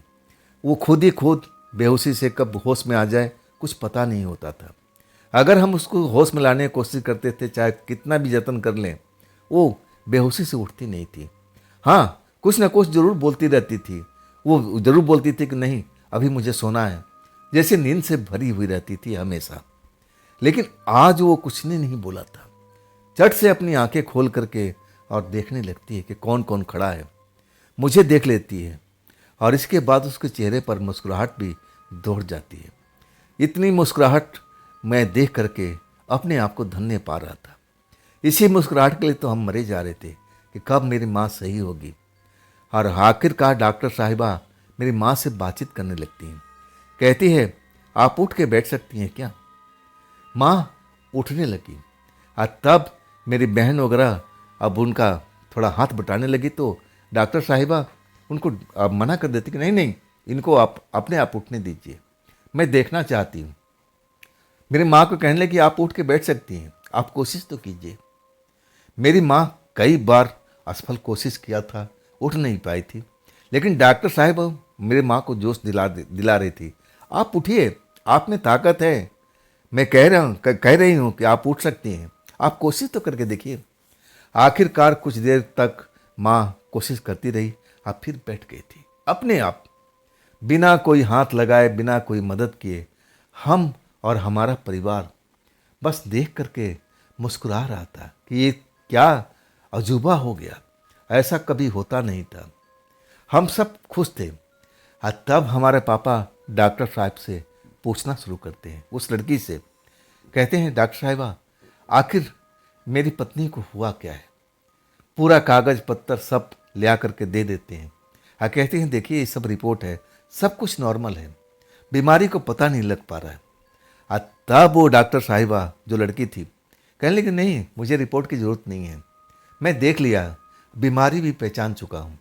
वो खुद ही खुद बेहोशी से कब होश में आ जाए कुछ पता नहीं होता था। अगर हम उसको होश में लाने की कोशिश करते थे, चाहे कितना भी जतन कर लें, वो बेहोशी से उठती नहीं थी। हाँ, कुछ ना कुछ जरूर बोलती रहती थी। वो जरूर बोलती थी कि नहीं, अभी मुझे सोना है, जैसे नींद से भरी हुई रहती थी हमेशा। लेकिन आज वो कुछ ने नहीं बोला था। चट से अपनी आंखें खोल करके और देखने लगती है कि कौन कौन खड़ा है। मुझे देख लेती है, और इसके बाद उसके चेहरे पर मुस्कुराहट भी दौड़ जाती है। इतनी मुस्कुराहट मैं देख करके अपने आप को धन्य पा रहा था। इसी मुस्कुराहट के लिए तो हम मरे जा रहे थे कि कब मेरी माँ सही होगी। और आखिरकार डॉक्टर साहिबा मेरी माँ से बातचीत करने लगती हैं। कहती है, आप उठ के बैठ सकती हैं क्या? माँ उठने लगी, और तब मेरी बहन वगैरह अब उनका थोड़ा हाथ बटाने लगी, तो डॉक्टर साहिबा उनको अब मना कर देती कि नहीं नहीं, इनको आप अपने आप उठने दीजिए, मैं देखना चाहती हूँ। मेरी माँ को कहने लगी, आप उठ के बैठ सकती हैं, आप कोशिश तो कीजिए। मेरी माँ कई बार असफल कोशिश किया था, उठ नहीं पाई थी, लेकिन डॉक्टर साहिब मेरी माँ को जोश दिला रही थी। आप उठिए, आप में ताकत है, मैं कह रही हूँ कि आप उठ सकती हैं, आप कोशिश तो करके देखिए। आखिरकार कुछ देर तक माँ कोशिश करती रही, अब फिर बैठ गई थी अपने आप, बिना कोई हाथ लगाए, बिना कोई मदद किए। हम और हमारा परिवार बस देख करके मुस्कुरा रहा था कि ये क्या अजूबा हो गया, ऐसा कभी होता नहीं था। हम सब खुश थे। और तब हमारे पापा डॉक्टर साहब से पूछना शुरू करते हैं, उस लड़की से। कहते हैं, डॉक्टर साहिबा, आखिर मेरी पत्नी को हुआ क्या है? पूरा कागज पत्तर सब ले आ करके दे देते हैं, और कहते हैं, देखिए ये सब रिपोर्ट है, सब कुछ नॉर्मल है, बीमारी को पता नहीं लग पा रहा है। और तब वो डॉक्टर साहिबा जो लड़की थी कहने लगी, नहीं, मुझे रिपोर्ट की ज़रूरत नहीं है, मैं देख लिया, बीमारी भी पहचान चुका हूँ,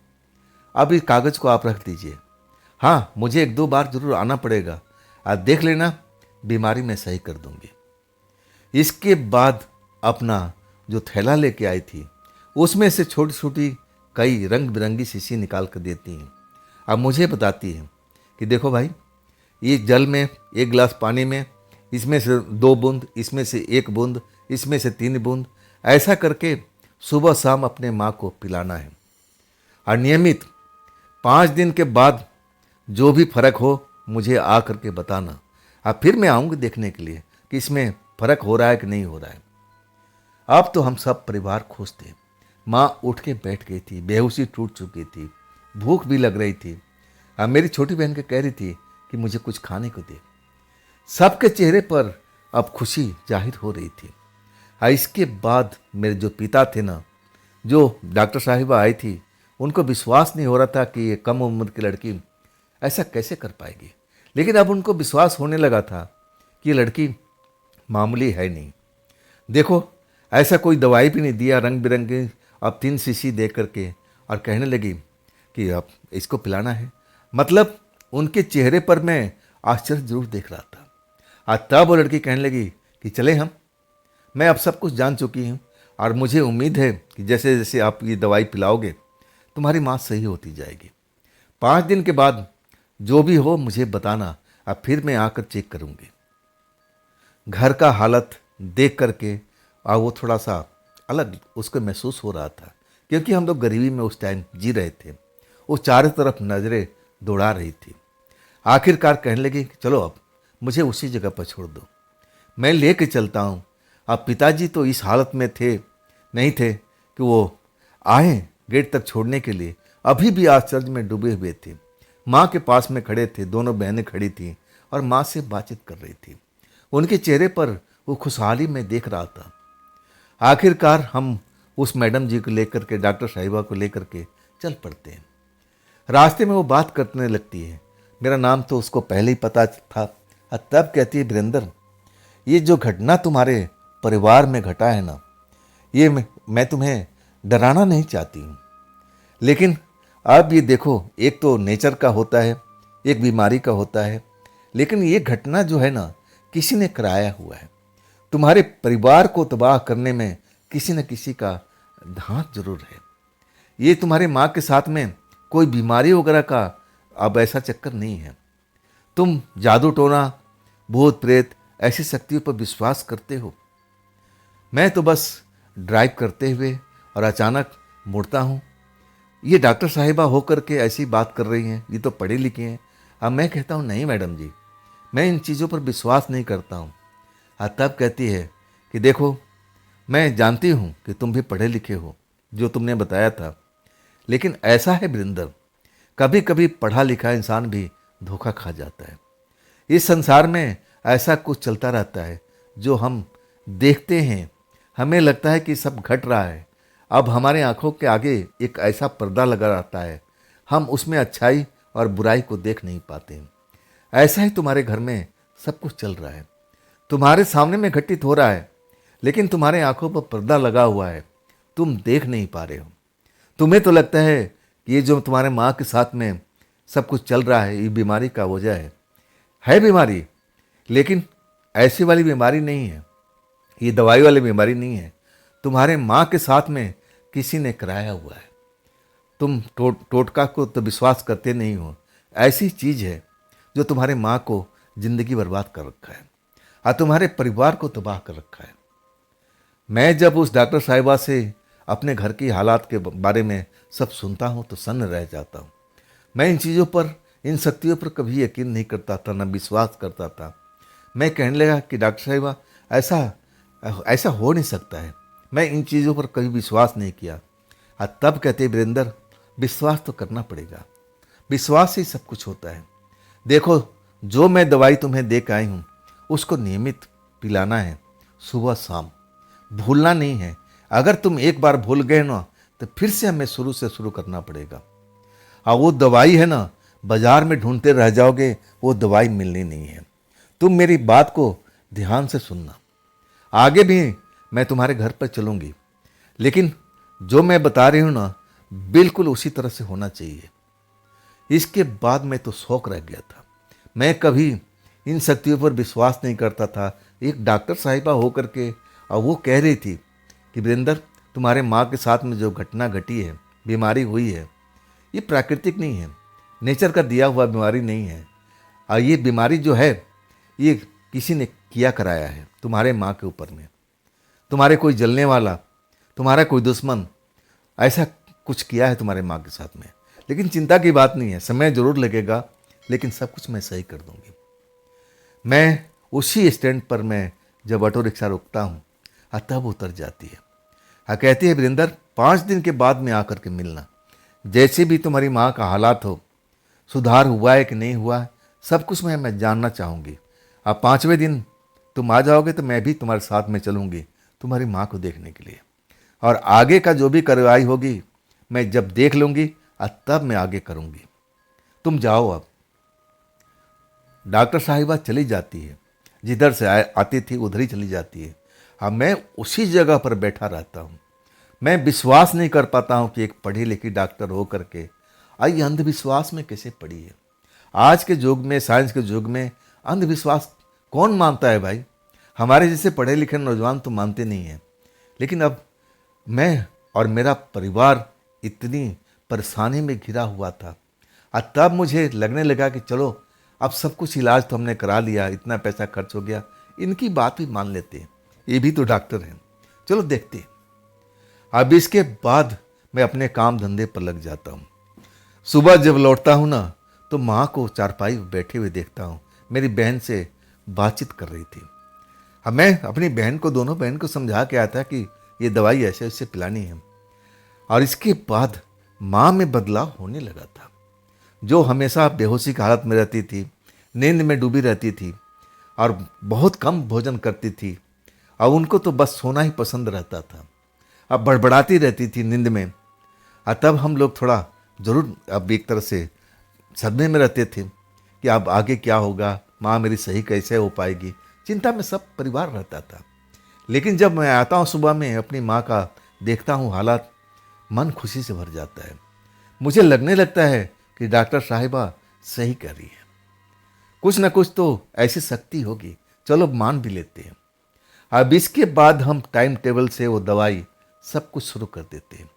अब इस कागज़ को आप रख दीजिए। हाँ, मुझे एक दो बार जरूर आना पड़ेगा, और देख लेना, बीमारी मैं सही कर दूंगी। इसके बाद अपना जो थैला लेके आई थी, उसमें से छोटी छोटी कई रंग बिरंगी शीशी निकाल कर देती हैं। अब मुझे बताती हैं कि देखो भाई, ये जल में, एक गिलास पानी में, इसमें से 2 बूंद, इसमें से 1 बूंद, इसमें से 3 बूंद, ऐसा करके सुबह शाम अपने माँ को पिलाना है। और नियमित 5 दिन के बाद जो भी फर्क हो मुझे आ करके बताना। अब फिर मैं आऊँगी देखने के लिए कि इसमें फर्क हो रहा है कि नहीं हो रहा है। अब तो हम सब परिवार खुश थे। माँ उठ के बैठ गई थी, बेहोशी टूट चुकी थी, भूख भी लग रही थी। अब मेरी छोटी बहन के कह रही थी कि मुझे कुछ खाने को दे। सबके चेहरे पर अब खुशी जाहिर हो रही थी। और इसके बाद मेरे जो पिता थे ना, जो डॉक्टर साहिबा आई थी, उनको विश्वास नहीं हो रहा था कि ये कम उम्र की लड़की ऐसा कैसे कर पाएगी। लेकिन अब उनको विश्वास होने लगा था कि ये लड़की मामूली है नहीं। देखो, ऐसा कोई दवाई भी नहीं दिया, रंग बिरंगी अब 3 शीशी दे करके, और कहने लगी कि अब इसको पिलाना है। मतलब उनके चेहरे पर मैं आश्चर्य जरूर देख रहा था। और तब वो लड़की कहने लगी कि चले हम, मैं अब सब कुछ जान चुकी हूँ, और मुझे उम्मीद है कि जैसे जैसे आप ये दवाई पिलाओगे तुम्हारी माँ सही होती जाएगी। 5 दिन के बाद जो भी हो मुझे बताना, अब फिर मैं आकर चेक करूँगी। घर का हालत देख करके और वो थोड़ा सा अलग उसको महसूस हो रहा था, क्योंकि हम लोग गरीबी में उस टाइम जी रहे थे। वो चारों तरफ नज़रें दौड़ा रही थी। आखिरकार कहने लगी कि चलो अब मुझे उसी जगह पर छोड़ दो, मैं लेके चलता हूँ। अब पिताजी तो इस हालत में थे नहीं थे कि वो आए गेट तक छोड़ने के लिए, अभी भी आश्चर्य में डूबे हुए थे। माँ के पास में खड़े थे, दोनों बहनें खड़ी थीं और माँ से बातचीत कर रही थी। उनके चेहरे पर वो खुशहाली में देख रहा था। आखिरकार हम उस मैडम जी को लेकर के, डॉक्टर साहिबा को लेकर के चल पड़ते हैं। रास्ते में वो बात करने लगती है, मेरा नाम तो उसको पहले ही पता था। और तब कहती है, वीरेंद्र, ये जो घटना तुम्हारे परिवार में घटा है ना, ये मैं तुम्हें डराना नहीं चाहती हूँ, लेकिन अब ये देखो, एक तो नेचर का होता है, एक बीमारी का होता है, लेकिन ये घटना जो है ना, किसी ने कराया हुआ है। तुम्हारे परिवार को तबाह करने में किसी न किसी का हाथ जरूर है। ये तुम्हारे माँ के साथ में कोई बीमारी वगैरह का अब ऐसा चक्कर नहीं है। तुम जादू टोना, भूत प्रेत ऐसी शक्तियों पर विश्वास करते हो। मैं तो बस ड्राइव करते हुए और अचानक मुड़ता हूँ, ये डॉक्टर साहिबा होकर के ऐसी बात कर रही हैं, ये तो पढ़ी लिखी हैं। अब मैं कहता हूँ, नहीं मैडम जी, मैं इन चीज़ों पर विश्वास नहीं करता हूँ। तब कहती है कि देखो, मैं जानती हूँ कि तुम भी पढ़े लिखे हो, जो तुमने बताया था, लेकिन ऐसा है वीरेंद्र, कभी कभी पढ़ा लिखा इंसान भी धोखा खा जाता है। इस संसार में ऐसा कुछ चलता रहता है जो हम देखते हैं, हमें लगता है कि सब घट रहा है। अब हमारे आंखों के आगे एक ऐसा पर्दा लगा रहता है, हम उसमें अच्छाई और बुराई को देख नहीं पाते। ऐसा ही तुम्हारे घर में सब कुछ चल रहा है, तुम्हारे सामने में घटित हो रहा है, लेकिन तुम्हारे आंखों पर पर्दा लगा हुआ है, तुम देख नहीं पा रहे हो। तुम्हें तो लगता है कि ये जो तुम्हारे माँ के साथ में सब कुछ चल रहा है, ये बीमारी का वजह है बीमारी, लेकिन ऐसी वाली बीमारी नहीं है, ये दवाई वाली बीमारी नहीं है। तुम्हारे माँ के साथ में किसी ने कराया हुआ है। तुम टोटका को तो विश्वास करते नहीं हो। ऐसी चीज़ है जो तुम्हारे माँ को जिंदगी बर्बाद कर रखा है और तुम्हारे परिवार को तबाह कर रखा है। मैं जब उस डॉक्टर साहिबा से अपने घर की हालात के बारे में सब सुनता हूँ तो सन्न रह जाता हूँ। मैं इन चीज़ों पर, इन शक्तियों पर कभी यकीन नहीं करता था, न विश्वास करता था। मैं कहने लगा कि डॉक्टर साहिबा, ऐसा हो नहीं सकता है। मैं इन चीज़ों पर कभी विश्वास नहीं किया। तब कहते, वीरेंद्र, विश्वास तो करना पड़ेगा, विश्वास से ही सब कुछ होता है। देखो, जो मैं दवाई तुम्हें दे के आई हूँ, उसको नियमित पिलाना है, सुबह शाम, भूलना नहीं है। अगर तुम एक बार भूल गए ना, तो फिर से हमें शुरू से शुरू करना पड़ेगा। और वो दवाई है ना, बाजार में ढूंढते रह जाओगे, वो दवाई मिलनी नहीं है। तुम मेरी बात को ध्यान से सुनना। आगे भी मैं तुम्हारे घर पर चलूँगी, लेकिन जो मैं बता रही हूँ ना, बिल्कुल उसी तरह से होना चाहिए। इसके बाद मैं तो शौक रह गया था। मैं कभी इन शक्तियों पर विश्वास नहीं करता था। एक डॉक्टर साहिबा होकर के, और वो कह रही थी कि वीरेंद्र, तुम्हारे माँ के साथ में जो घटना घटी है, बीमारी हुई है, ये प्राकृतिक नहीं है, नेचर का दिया हुआ बीमारी नहीं है। और ये बीमारी जो है, ये किसी ने किया कराया है तुम्हारे माँ के ऊपर में। तुम्हारे कोई जलने वाला, तुम्हारा कोई दुश्मन ऐसा कुछ किया है तुम्हारे माँ के साथ में। लेकिन चिंता की बात नहीं है, समय जरूर लगेगा, लेकिन सब कुछ मैं सही कर दूंगी। मैं उसी स्टैंड पर मैं जब ऑटो रिक्शा रोकता हूँ, तब उतर जाती है। कहती है, वीरेंद्र, 5 दिन के बाद में आकर के मिलना। जैसे भी तुम्हारी माँ का हालात हो, सुधार हुआ है कि नहीं हुआ, सब कुछ मैं जानना चाहूँगी। अब 5वें दिन तुम आ जाओगे तो मैं भी तुम्हारे साथ में चलूँगी तुम्हारी माँ को देखने के लिए। और आगे का जो भी कार्रवाई होगी मैं जब देख लूँगी, तब मैं आगे करूँगी। तुम जाओ अब। डॉक्टर साहिबा चली जाती है, जिधर से आती थी उधर ही चली जाती है। अब मैं उसी जगह पर बैठा रहता हूँ। मैं विश्वास नहीं कर पाता हूँ कि एक पढ़ी लिखी डॉक्टर हो करके आई अंधविश्वास में कैसे पड़ी है। आज के युग में, साइंस के युग में अंधविश्वास कौन मानता है भाई? हमारे जैसे पढ़े लिखे नौजवान तो मानते नहीं हैं। लेकिन अब मैं और मेरा परिवार इतनी परेशानी में घिरा हुआ था, और तब मुझे लगने लगा कि चलो, अब सब कुछ इलाज तो हमने करा लिया, इतना पैसा खर्च हो गया, इनकी बात भी मान लेते हैं, ये भी तो डॉक्टर हैं, चलो देखते हैं। अब इसके बाद मैं अपने काम धंधे पर लग जाता हूँ। सुबह जब लौटता हूँ ना, तो माँ को चारपाई बैठे हुए देखता हूँ, मेरी बहन से बातचीत कर रही थी। अब मैं अपनी बहन को, दोनों बहन को समझा के आया था कि ये दवाई ऐसे ऐसे पिलानी है। और इसके बाद माँ में बदलाव होने लगा था। जो हमेशा बेहोशी की हालत में रहती थी, नींद में डूबी रहती थी और बहुत कम भोजन करती थी, और उनको तो बस सोना ही पसंद रहता था। अब बड़बड़ाती रहती थी नींद में। और तब हम लोग थोड़ा ज़रूर अब एक तरह से सदमे में रहते थे कि अब आगे क्या होगा, माँ मेरी सही कैसे हो पाएगी। चिंता में सब परिवार रहता था। लेकिन जब मैं आता हूँ सुबह में अपनी माँ का देखता हूँ हालात, मन खुशी से भर जाता है। मुझे लगने लगता है कि डॉक्टर साहिबा सही कह रही है, कुछ ना कुछ तो ऐसी शक्ति होगी, चलो मान भी लेते हैं। अब इसके बाद हम टाइम टेबल से वो दवाई सब कुछ शुरू कर देते हैं।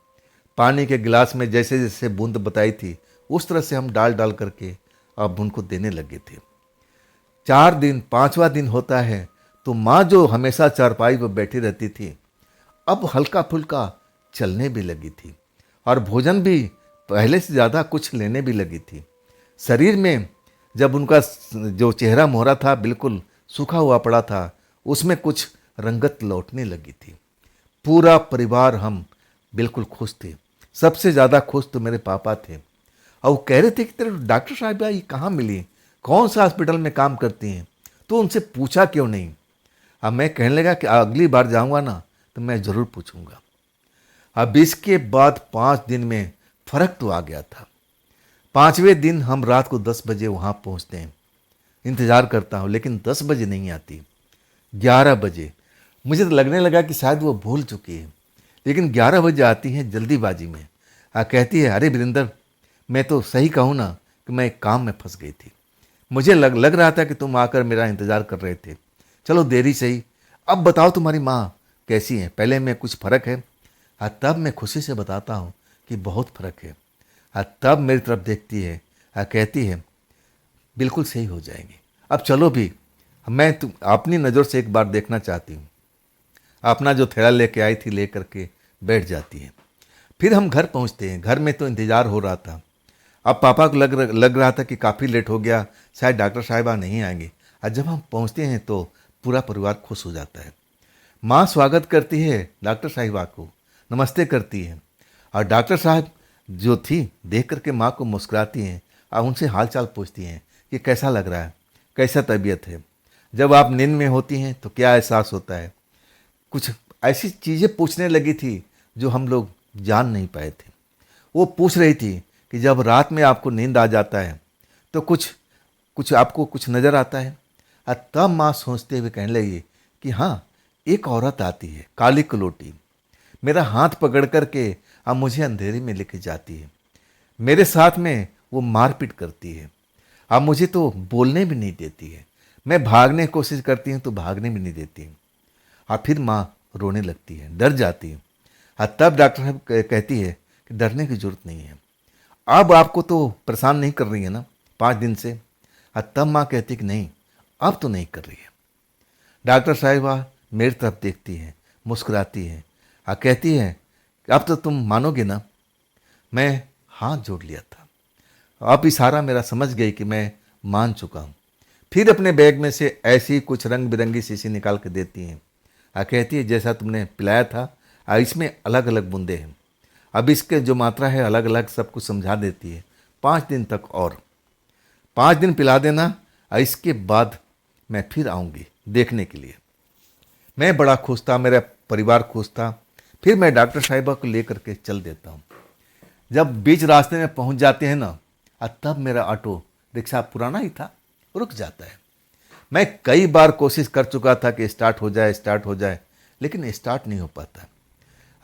पानी के गिलास में जैसे जैसे बूंद बताई थी उस तरह से हम डाल डाल करके अब उनको देने लगे थे। 4 दिन, 5वां दिन होता है तो माँ जो हमेशा चारपाई पर बैठी रहती थी अब हल्का फुल्का चलने भी लगी थी और भोजन भी पहले से ज़्यादा कुछ लेने भी लगी थी। शरीर में जब उनका जो चेहरा मोहरा था बिल्कुल सूखा हुआ पड़ा था, उसमें कुछ रंगत लौटने लगी थी। पूरा परिवार हम बिल्कुल खुश थे। सबसे ज़्यादा खुश तो मेरे पापा थे और वो कह रहे थे कि तेरे डॉक्टर साहब ये कहाँ मिली, कौन सा हॉस्पिटल में काम करती हैं, तो उनसे पूछा क्यों नहीं। अब मैं कहने लगा कि अगली बार जाऊंगा ना तो मैं ज़रूर पूछूंगा। अब इसके बाद 5 दिन में फर्क तो आ गया था। 5वें दिन हम रात को 10 बजे वहाँ पहुँचते हैं। इंतज़ार करता हूँ लेकिन 10 बजे नहीं आती। 11 बजे मुझे तो लगने लगा कि शायद वो भूल चुकी है, लेकिन 11 बजे आती हैं जल्दीबाजी में। कहती है, अरे वीरेंद्र, मैं तो सही कहूँ ना कि मैं एक काम में फंस गई थी। मुझे लग रहा था कि तुम आकर मेरा इंतज़ार कर रहे थे। चलो देरी सही, अब बताओ तुम्हारी माँ कैसी है, पहले में कुछ फ़र्क है। तब मैं खुशी से बताता हूँ कि बहुत फ़र्क है। तब मेरी तरफ देखती है, कहती है बिल्कुल सही हो जाएंगे, अब चलो भी, मैं तुम अपनी नज़र से एक बार देखना चाहती हूँ। अपना जो थैला लेके आई थी ले करके बैठ जाती है। फिर हम घर पहुँचते हैं। घर में तो इंतज़ार हो रहा था। अब पापा को लग रहा था कि काफ़ी लेट हो गया, शायद डॉक्टर साहिबा नहीं आएंगे। और जब हम पहुँचते हैं तो पूरा परिवार खुश हो जाता है। माँ स्वागत करती है डॉक्टर साहिबा को, नमस्ते करती है और डॉक्टर साहब जो थी देख करके माँ को मुस्कुराती हैं और उनसे हालचाल पूछती हैं कि कैसा लग रहा है, कैसा तबीयत है। जब आप नींद में होती हैं तो क्या एहसास होता है। कुछ ऐसी चीज़ें पूछने लगी थी जो हम लोग जान नहीं पाए थे। वो पूछ रही थी कि जब रात में आपको नींद आ जाता है तो कुछ कुछ आपको कुछ नज़र आता है। और तब माँ सोचते हुए कहने लगी कि हाँ, एक औरत आती है काली कलोटी, मेरा हाथ पकड़ करके अब मुझे अंधेरे में लेके जाती है। मेरे साथ में वो मारपीट करती है। अब मुझे तो बोलने भी नहीं देती है। मैं भागने की कोशिश करती हूँ तो भागने भी नहीं देती है। और फिर माँ रोने लगती है, डर जाती है। और तब डॉक्टर साहब कहती है कि डरने की जरूरत नहीं है, अब आपको तो परेशान नहीं कर रही है ना 5 दिन से। और तब माँ कहती है कि नहीं, अब तो नहीं कर रही है। डॉक्टर साहिबा मेरी तरफ देखती है, मुस्कुराती है और कहती है कि अब तो तुम मानोगे ना। मैं हाथ जोड़ लिया था। अब इशारा मेरा समझ गई कि मैं मान चुका हूँ। फिर अपने बैग में से ऐसी कुछ रंग बिरंगी शीशी निकाल के देती हैं और कहती है जैसा तुमने पिलाया था इसमें अलग अलग बूंदे हैं, अब इसके जो मात्रा है अलग अलग, सब कुछ समझा देती है। 5 दिन तक और 5 दिन पिला देना और इसके बाद मैं फिर आऊँगी देखने के लिए। मैं बड़ा खुश था, मेरा परिवार खुश था। फिर मैं डॉक्टर साहिबा को लेकर के चल देता हूँ। जब बीच रास्ते में पहुँच जाते हैं ना, तब मेरा ऑटो रिक्शा पुराना ही था, रुक जाता है। मैं कई बार कोशिश कर चुका था कि स्टार्ट हो जाए, लेकिन स्टार्ट नहीं हो पाता।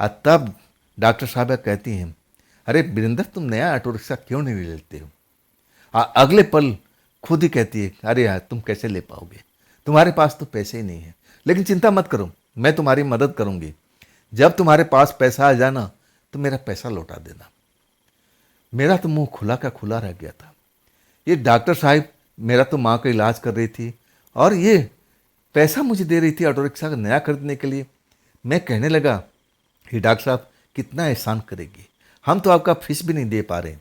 और तब डॉक्टर साहबा कहती हैं, अरे वीरेंद्र, तुम नया ऑटो रिक्शा क्यों नहीं ले लेते हो। अगले पल खुद ही कहती है, अरे यार तुम कैसे ले पाओगे, तुम्हारे पास तो पैसे ही नहीं है। लेकिन चिंता मत करो, मैं तुम्हारी मदद करूंगी। जब तुम्हारे पास पैसा आ जाना तो मेरा पैसा लौटा देना। मेरा तो मुंह खुला का खुला रह गया था। ये डॉक्टर साहब मेरा तो माँ का इलाज कर रही थी और ये पैसा मुझे दे रही थी ऑटो रिक्शा का नया खरीदने के लिए। मैं कहने लगा कि डॉक्टर साहब कितना एहसान करेगी, हम तो आपका फीस भी नहीं दे पा रहे।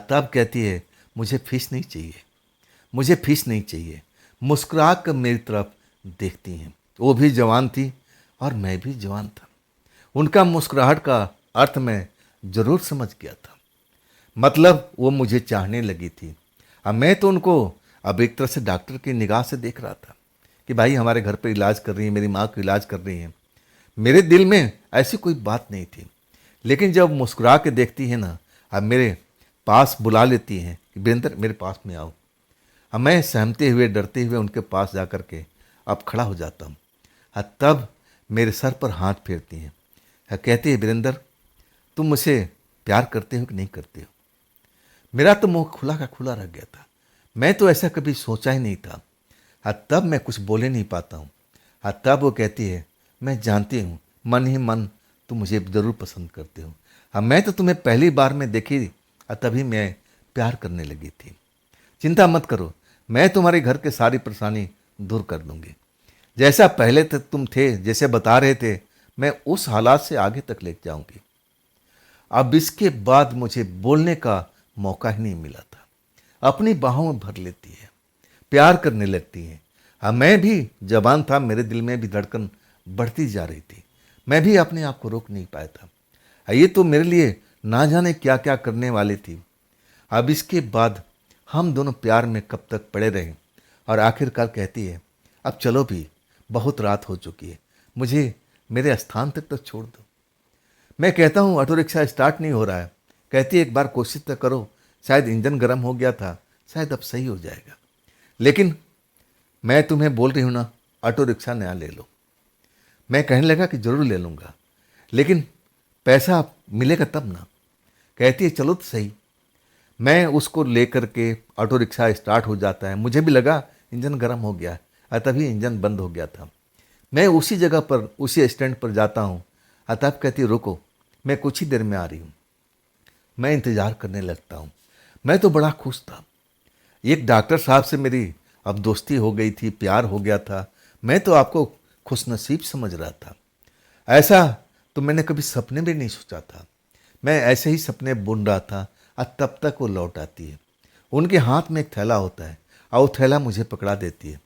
तब कहती है, मुझे फीस नहीं चाहिए, मुझे फीस नहीं चाहिए। मुस्कुरा कर मेरी तरफ देखती हैं। वो भी जवान थी और मैं भी जवान था। उनका मुस्कुराहट का अर्थ मैं जरूर समझ गया था। मतलब वो मुझे चाहने लगी थी। अब मैं तो उनको अब एक तरह से डॉक्टर की निगाह से देख रहा था कि भाई हमारे घर पर इलाज कर रही है, मेरी माँ को इलाज कर रही हैं। मेरे दिल में ऐसी कोई बात नहीं थी। लेकिन जब मुस्कुरा के देखती है ना, अब मेरे पास बुला लेती हैं कि वीरेंद्र मेरे पास में आओ। अब मैं सहमते हुए डरते हुए उनके पास जा कर के अब खड़ा हो जाता हूँ। तब मेरे सर पर हाथ फेरती हैं। कहती है वीरेंद्र तुम मुझसे प्यार करते हो कि नहीं करते हो। मेरा तो मुंह खुला का खुला रह गया था। मैं तो ऐसा कभी सोचा ही नहीं था। तब मैं कुछ बोले नहीं पाता हूँ। तब वो कहती है मैं जानती हूँ मन ही मन तुम मुझे ज़रूर पसंद करते हो। मैं तो तुम्हें पहली बार में देखी तभी मैं प्यार करने लगी थी। चिंता मत करो, मैं तुम्हारे घर के सारी परेशानी दूर कर दूंगी। जैसा पहले तक तुम थे, जैसे बता रहे थे, मैं उस हालात से आगे तक ले जाऊंगी। अब इसके बाद मुझे बोलने का मौका ही नहीं मिला था। अपनी बाहों में भर लेती है, प्यार करने लगती है। मैं भी जवान था, मेरे दिल में भी धड़कन बढ़ती जा रही थी। मैं भी अपने आप को रोक नहीं पाया था। ये तो मेरे लिए ना जाने क्या क्या करने वाली थी। अब इसके बाद हम दोनों प्यार में कब तक पड़े रहे और आखिरकार कहती है अब चलो भी, बहुत रात हो चुकी है, मुझे मेरे स्थान तक तो छोड़ दो। मैं कहता हूँ ऑटो रिक्शा स्टार्ट नहीं हो रहा है। कहती है एक बार कोशिश तो करो, शायद इंजन गर्म हो गया था, शायद अब सही हो जाएगा। लेकिन मैं तुम्हें बोल रही हूँ ना, ऑटो रिक्शा नया ले लो। मैं कहने लगा कि ज़रूर ले लूँगा, लेकिन पैसा मिलेगा तब ना। कहती है चलो तो सही। मैं उसको लेकर के ऑटो रिक्शा स्टार्ट हो जाता है। मुझे भी लगा इंजन गर्म हो गया है, तभी इंजन बंद हो गया था। मैं उसी जगह पर, उसी स्टैंड पर जाता हूँ। तब कहती रुको, मैं कुछ ही देर में आ रही हूँ। मैं इंतज़ार करने लगता हूँ। मैं तो बड़ा खुश था। एक डॉक्टर साहब से मेरी अब दोस्ती हो गई थी, प्यार हो गया था। मैं तो आपको खुशनसीब समझ रहा था। ऐसा तो मैंने कभी सपने में नहीं सोचा था। मैं ऐसे ही सपने बुन रहा था और तब तक वो लौट आती है। उनके हाथ में एक थैला होता है और वो थैला मुझे पकड़ा देती है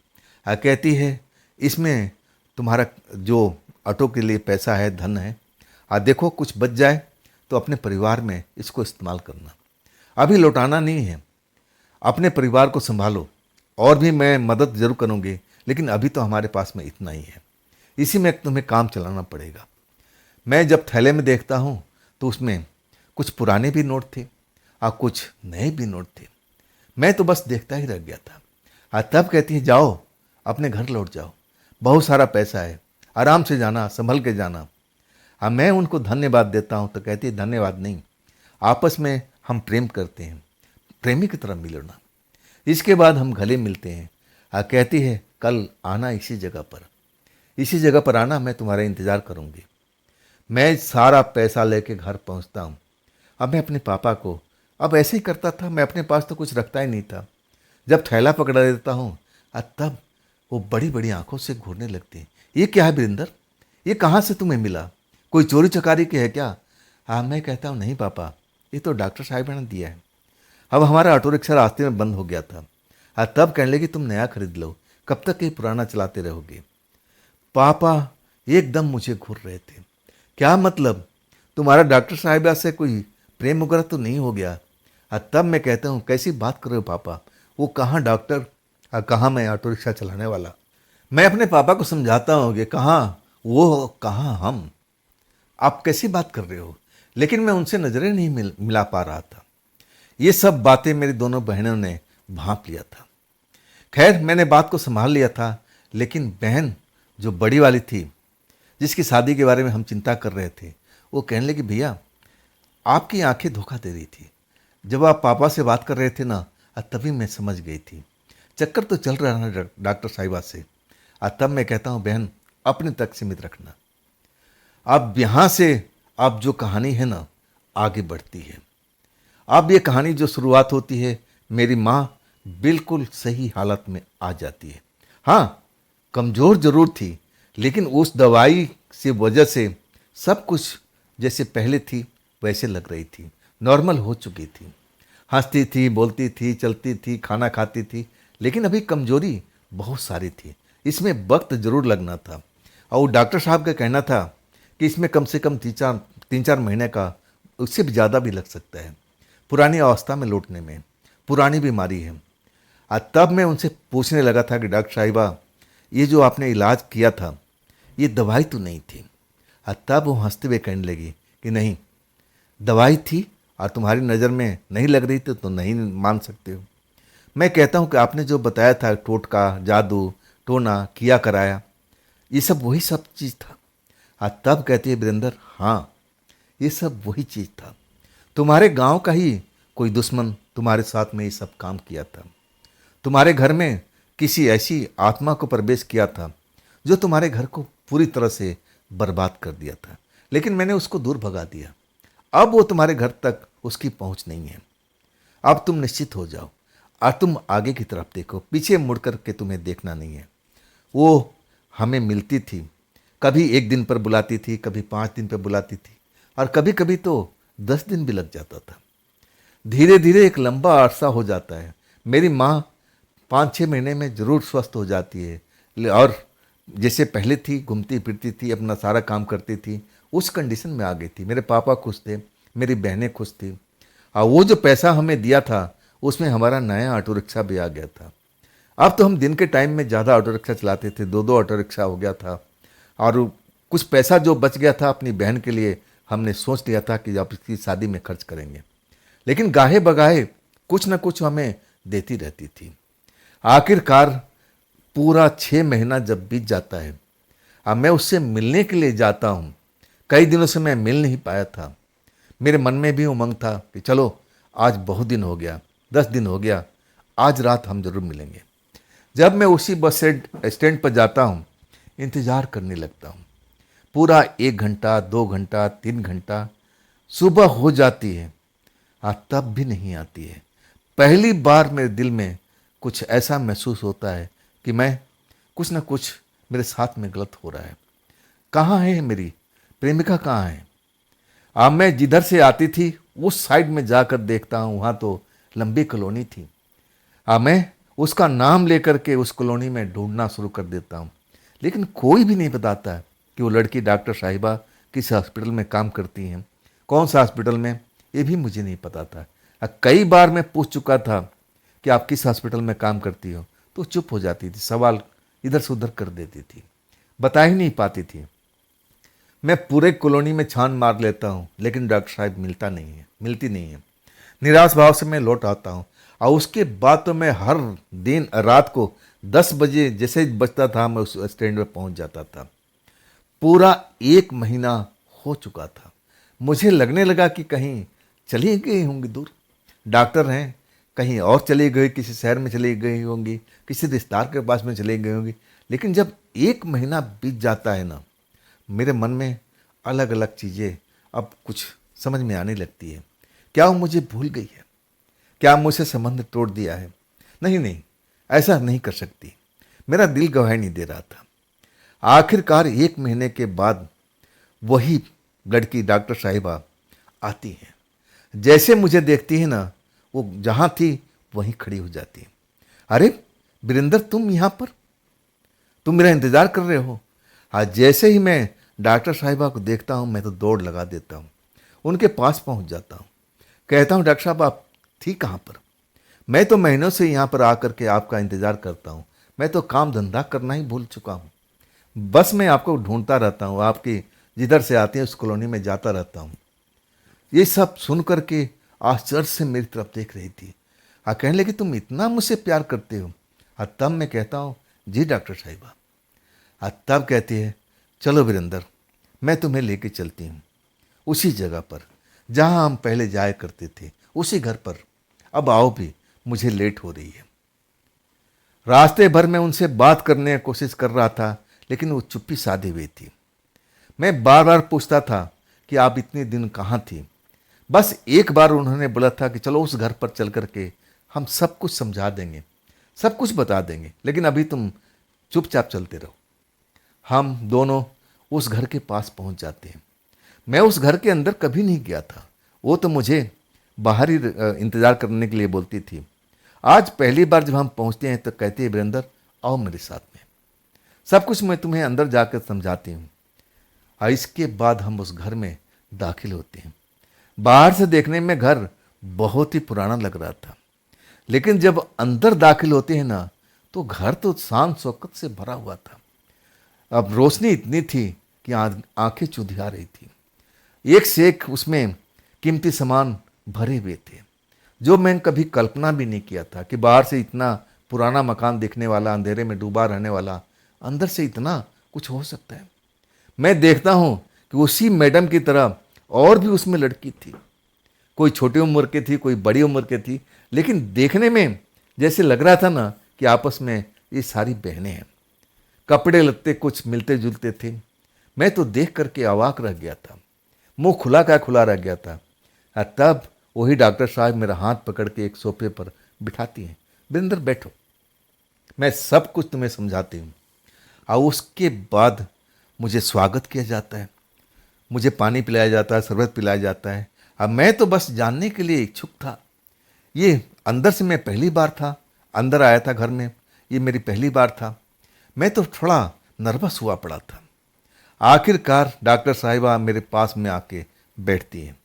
और कहती है इसमें तुम्हारा जो ऑटो के लिए पैसा है, धन है, और देखो कुछ बच जाए तो अपने परिवार में इसको इस्तेमाल करना। अभी लौटाना नहीं है, अपने परिवार को संभालो। और भी मैं मदद जरूर करूँगी, लेकिन अभी तो हमारे पास में इतना ही है, इसी में तुम्हें काम चलाना पड़ेगा। मैं जब थैले में देखता हूँ तो उसमें कुछ पुराने भी नोट थे और कुछ नए भी नोट थे। मैं तो बस देखता ही रह गया था। और तब कहती है जाओ, अपने घर लौट जाओ, बहुत सारा पैसा है, आराम से जाना, संभल के जाना। अब मैं उनको धन्यवाद देता हूँ तो कहती है धन्यवाद नहीं, आपस में हम प्रेम करते हैं, प्रेमी की तरह मिलना। इसके बाद हम गले मिलते हैं और कहती है कल आना इसी जगह पर आना, मैं तुम्हारा इंतज़ार करूँगी। मैं सारा पैसा लेके घर पहुँचता हूँ। अब मैं अपने पापा को अब ऐसे ही करता था, मैं अपने पास तो कुछ रखता ही नहीं था। जब थैला पकड़ा देता हूँ तब वो बड़ी बड़ी आंखों से घूरने लगती हैं। ये क्या है वीरेंद्र, ये कहाँ से तुम्हें मिला, कोई चोरी चकारी की है क्या? मैं कहता हूँ नहीं पापा, ये तो डॉक्टर साहिबा ने दिया है। अब हमारा ऑटो रिक्शा रास्ते में बंद हो गया था। तब कहने लगी तुम नया खरीद लो, कब तक ये पुराना चलाते रहोगे? पापा एकदम मुझे घूर रहे थे। क्या मतलब, तुम्हारा डॉक्टर साहिबा से कोई प्रेम वगैरह तो नहीं हो गया? तब मैं कहता हूँ कैसी बात कर रहे हो पापा, वो कहाँ डॉक्टर और कहाँ मैं ऑटो रिक्शा चलाने वाला। मैं अपने पापा को समझाता हूँ कि कहाँ वो कहाँ हम, आप कैसी बात कर रहे हो, लेकिन मैं उनसे नज़रें नहीं मिला पा रहा था। ये सब बातें मेरी दोनों बहनों ने भांप लिया था। खैर मैंने बात को संभाल लिया था, लेकिन बहन जो बड़ी वाली थी, जिसकी शादी के बारे में हम चिंता कर रहे थे, वो कहने लगी भैया आपकी आंखें धोखा दे रही थी। जब आप पापा से बात कर रहे थे ना, तभी मैं समझ गई थी, चक्कर तो चल रहा है डॉक्टर साहिबा से। तब मैं कहता हूँ बहन अपने तक सीमित रखना। अब यहाँ से अब जो कहानी है ना आगे बढ़ती है। अब ये कहानी जो शुरुआत होती है, मेरी माँ बिल्कुल सही हालत में आ जाती है। हाँ कमज़ोर ज़रूर थी, लेकिन उस दवाई से वजह से सब कुछ जैसे पहले थी वैसे लग रही थी, नॉर्मल हो चुकी थी। हंसती थी, बोलती थी, चलती थी, खाना खाती थी, लेकिन अभी कमजोरी बहुत सारी थी। इसमें वक्त ज़रूर लगना था और डॉक्टर साहब का कहना था कि इसमें कम से कम तीन चार महीने का, उससे भी ज़्यादा भी लग सकता है पुरानी अवस्था में लौटने में, पुरानी बीमारी है। तब मैं उनसे पूछने लगा था कि डॉक्टर साहिबा ये जो आपने इलाज किया था ये दवाई तो नहीं थी? तब वो हंसते हुए कहने लगी कि नहीं, दवाई थी और तुम्हारी नज़र में नहीं लग रही तो नहीं मान सकते हो। मैं कहता हूँ कि आपने जो बताया था टोटका, जादू टोना किया कराया, ये सब वही सब चीज़ था। तब कहती है वीरेंद्र, हाँ ये सब वही चीज़ था। तुम्हारे गांव का ही कोई दुश्मन तुम्हारे साथ में ये सब काम किया था। तुम्हारे घर में किसी ऐसी आत्मा को प्रवेश किया था जो तुम्हारे घर को पूरी तरह से बर्बाद कर दिया था, लेकिन मैंने उसको दूर भगा दिया। अब वो तुम्हारे घर तक उसकी पहुंच नहीं है। अब तुम निश्चित हो जाओ और तुम आगे की तरफ देखो, पीछे मुड़ कर के तुम्हें देखना नहीं है। वो हमें मिलती थी, कभी 1 दिन पर बुलाती थी, कभी 5 दिन पर बुलाती थी, और कभी कभी तो 10 दिन भी लग जाता था। धीरे धीरे एक लंबा अरसा हो जाता है। मेरी माँ 5-6 महीने में ज़रूर स्वस्थ हो जाती है, और जैसे पहले थी, घूमती फिरती थी, अपना सारा काम करती थी, उस कंडीशन में आ गई थी। मेरे पापा खुश थे, मेरी बहनें खुश थी, और वो जो पैसा हमें दिया था उसमें हमारा नया ऑटो रिक्शा भी आ गया था। अब तो हम दिन के टाइम में ज़्यादा ऑटो रिक्शा चलाते थे, 2-2 ऑटो रिक्शा हो गया था। और कुछ पैसा जो बच गया था अपनी बहन के लिए, हमने सोच लिया था कि आप इसकी शादी में खर्च करेंगे। लेकिन गाहे बगाहे कुछ न कुछ हमें देती रहती थी। आखिरकार पूरा 6 महीना जब बीत जाता है, अब मैं उससे मिलने के लिए जाता हूँ। कई दिनों से मैं मिल नहीं पाया था। मेरे मन में भी उमंग था कि चलो आज बहुत दिन हो गया, 10 दिन हो गया, आज रात हम जरूर मिलेंगे। जब मैं उसी बस स्टैंड पर जाता हूँ, इंतज़ार करने लगता हूँ। पूरा 1 घंटा, 2 घंटा, 3 घंटा सुबह हो जाती है, तब भी नहीं आती है। पहली बार मेरे दिल में कुछ ऐसा महसूस होता है कि मैं कुछ ना कुछ मेरे साथ में गलत हो रहा है। कहाँ है मेरी प्रेमिका, कहाँ है? अब मैं जिधर से आती थी उस साइड में जाकर देखता हूँ, वहाँ तो लंबी कॉलोनी थी। अब मैं उसका नाम लेकर के उस कॉलोनी में ढूंढना शुरू कर देता हूँ, लेकिन कोई भी नहीं बताता कि वो लड़की डॉक्टर साहिबा किस हॉस्पिटल में काम करती हैं, कौन सा हॉस्पिटल में, ये भी मुझे नहीं पता था। कई बार मैं पूछ चुका था कि आप किस हॉस्पिटल में काम करती हो, तो चुप हो जाती थी, सवाल इधर से उधर कर देती थी, बता ही नहीं पाती थी। मैं पूरे कॉलोनी में छान मार लेता हूँ, लेकिन डॉक्टर साहब मिलती नहीं है। निराश भाव से मैं लौट आता हूँ, और उसके बाद तो मैं हर दिन रात को 10 बजे जैसे ही बजता था मैं उस स्टैंड पर पहुँच जाता था। पूरा 1 महीना हो चुका था। मुझे लगने लगा कि कहीं चली गई होंगी दूर, डॉक्टर हैं, कहीं और चली गई, किसी शहर में चली गई होंगी, किसी रिश्तेदार के पास में चली गई होंगी। लेकिन जब 1 महीना बीत जाता है ना, मेरे मन में अलग अलग चीज़ें अब कुछ समझ में आने लगती है। क्या वो मुझे भूल गई है? क्या मुझसे संबंध तोड़ दिया है? नहीं नहीं, ऐसा नहीं कर सकती। मेरा दिल गवाही नहीं दे रहा था। आखिरकार 1 महीने के बाद वही लड़की डॉक्टर साहिबा आती है। जैसे मुझे देखती है ना, वो जहाँ थी वहीं खड़ी हो जाती है। अरे वीरेंद्र, तुम यहाँ पर, तुम मेरा इंतज़ार कर रहे हो? आज जैसे ही मैं डॉक्टर साहिबा को देखता हूँ, मैं तो दौड़ लगा देता हूँ, उनके पास पहुँच जाता हूँ। कहता हूँ, डॉक्टर साहब आप थी कहाँ पर? मैं तो महीनों से यहाँ पर आकर के आपका इंतज़ार करता हूँ। मैं तो काम धंधा करना ही भूल चुका हूँ। बस मैं आपको ढूंढता रहता हूँ, आपकी जिधर से आती है उस कॉलोनी में जाता रहता हूँ। ये सब सुन करके आश्चर्य से मेरी तरफ देख रही थी। कहने लगी, तुम इतना मुझसे प्यार करते हो? तब मैं कहता हूँ, जी डॉक्टर साहिबा। तब कहती है, चलो वीरेंद्र, मैं तुम्हें लेके चलती हूँ उसी जगह पर जहाँ हम पहले जाया करते थे, उसी घर पर। अब आओ भी, मुझे लेट हो रही है। रास्ते भर में उनसे बात करने की कोशिश कर रहा था, लेकिन वो चुप्पी साधी हुई थी। मैं बार बार पूछता था कि आप इतने दिन कहाँ थी। बस एक बार उन्होंने बोला था कि चलो उस घर पर चल करके हम सब कुछ समझा देंगे, सब कुछ बता देंगे, लेकिन अभी तुम चुपचाप चलते रहो। हम दोनों उस घर के पास पहुंच जाते हैं। मैं उस घर के अंदर कभी नहीं गया था, वो तो मुझे बाहर ही इंतज़ार करने के लिए बोलती थी। आज पहली बार जब हम पहुंचते हैं तो कहती है, वीरेंद्र आओ मेरे साथ में, सब कुछ मैं तुम्हें अंदर जाकर समझाती हूँ। और इसके बाद हम उस घर में दाखिल होते हैं। बाहर से देखने में घर बहुत ही पुराना लग रहा था, लेकिन जब अंदर दाखिल होते हैं ना, तो घर तो शान शौकत से भरा हुआ था। अब रोशनी इतनी थी कि आंखें चुधिया रही थी। एक से एक उसमें कीमती सामान भरे हुए थे, जो मैं कभी कल्पना भी नहीं किया था कि बाहर से इतना पुराना मकान दिखने वाला, अंधेरे में डूबा रहने वाला, अंदर से इतना कुछ हो सकता है। मैं देखता हूँ कि उसी मैडम की तरह और भी उसमें लड़की थी, कोई छोटी उम्र की थी, कोई बड़ी उम्र की थी, लेकिन देखने में जैसे लग रहा था ना कि आपस में ये सारी बहनें हैं। कपड़े लत्ते कुछ मिलते जुलते थे। मैं तो देख करके अवाक रह गया था, मुंह खुला का खुला रह गया था। और तब वही डॉक्टर साहब मेरा हाथ पकड़ के एक सोफे पर बिठाती हैं, वीरेंद्र बैठो, मैं सब कुछ तुम्हें समझाती हूँ। और उसके बाद मुझे स्वागत किया जाता है, मुझे पानी पिलाया जाता है, शरबत पिलाया जाता है। अब मैं तो बस जानने के लिए इच्छुक था। ये अंदर से मैं पहली बार था, अंदर आया था घर में, ये मेरी पहली बार था। मैं तो थोड़ा नर्वस हुआ पड़ा था। आखिरकार डॉक्टर साहिबा मेरे पास में आके बैठती हैं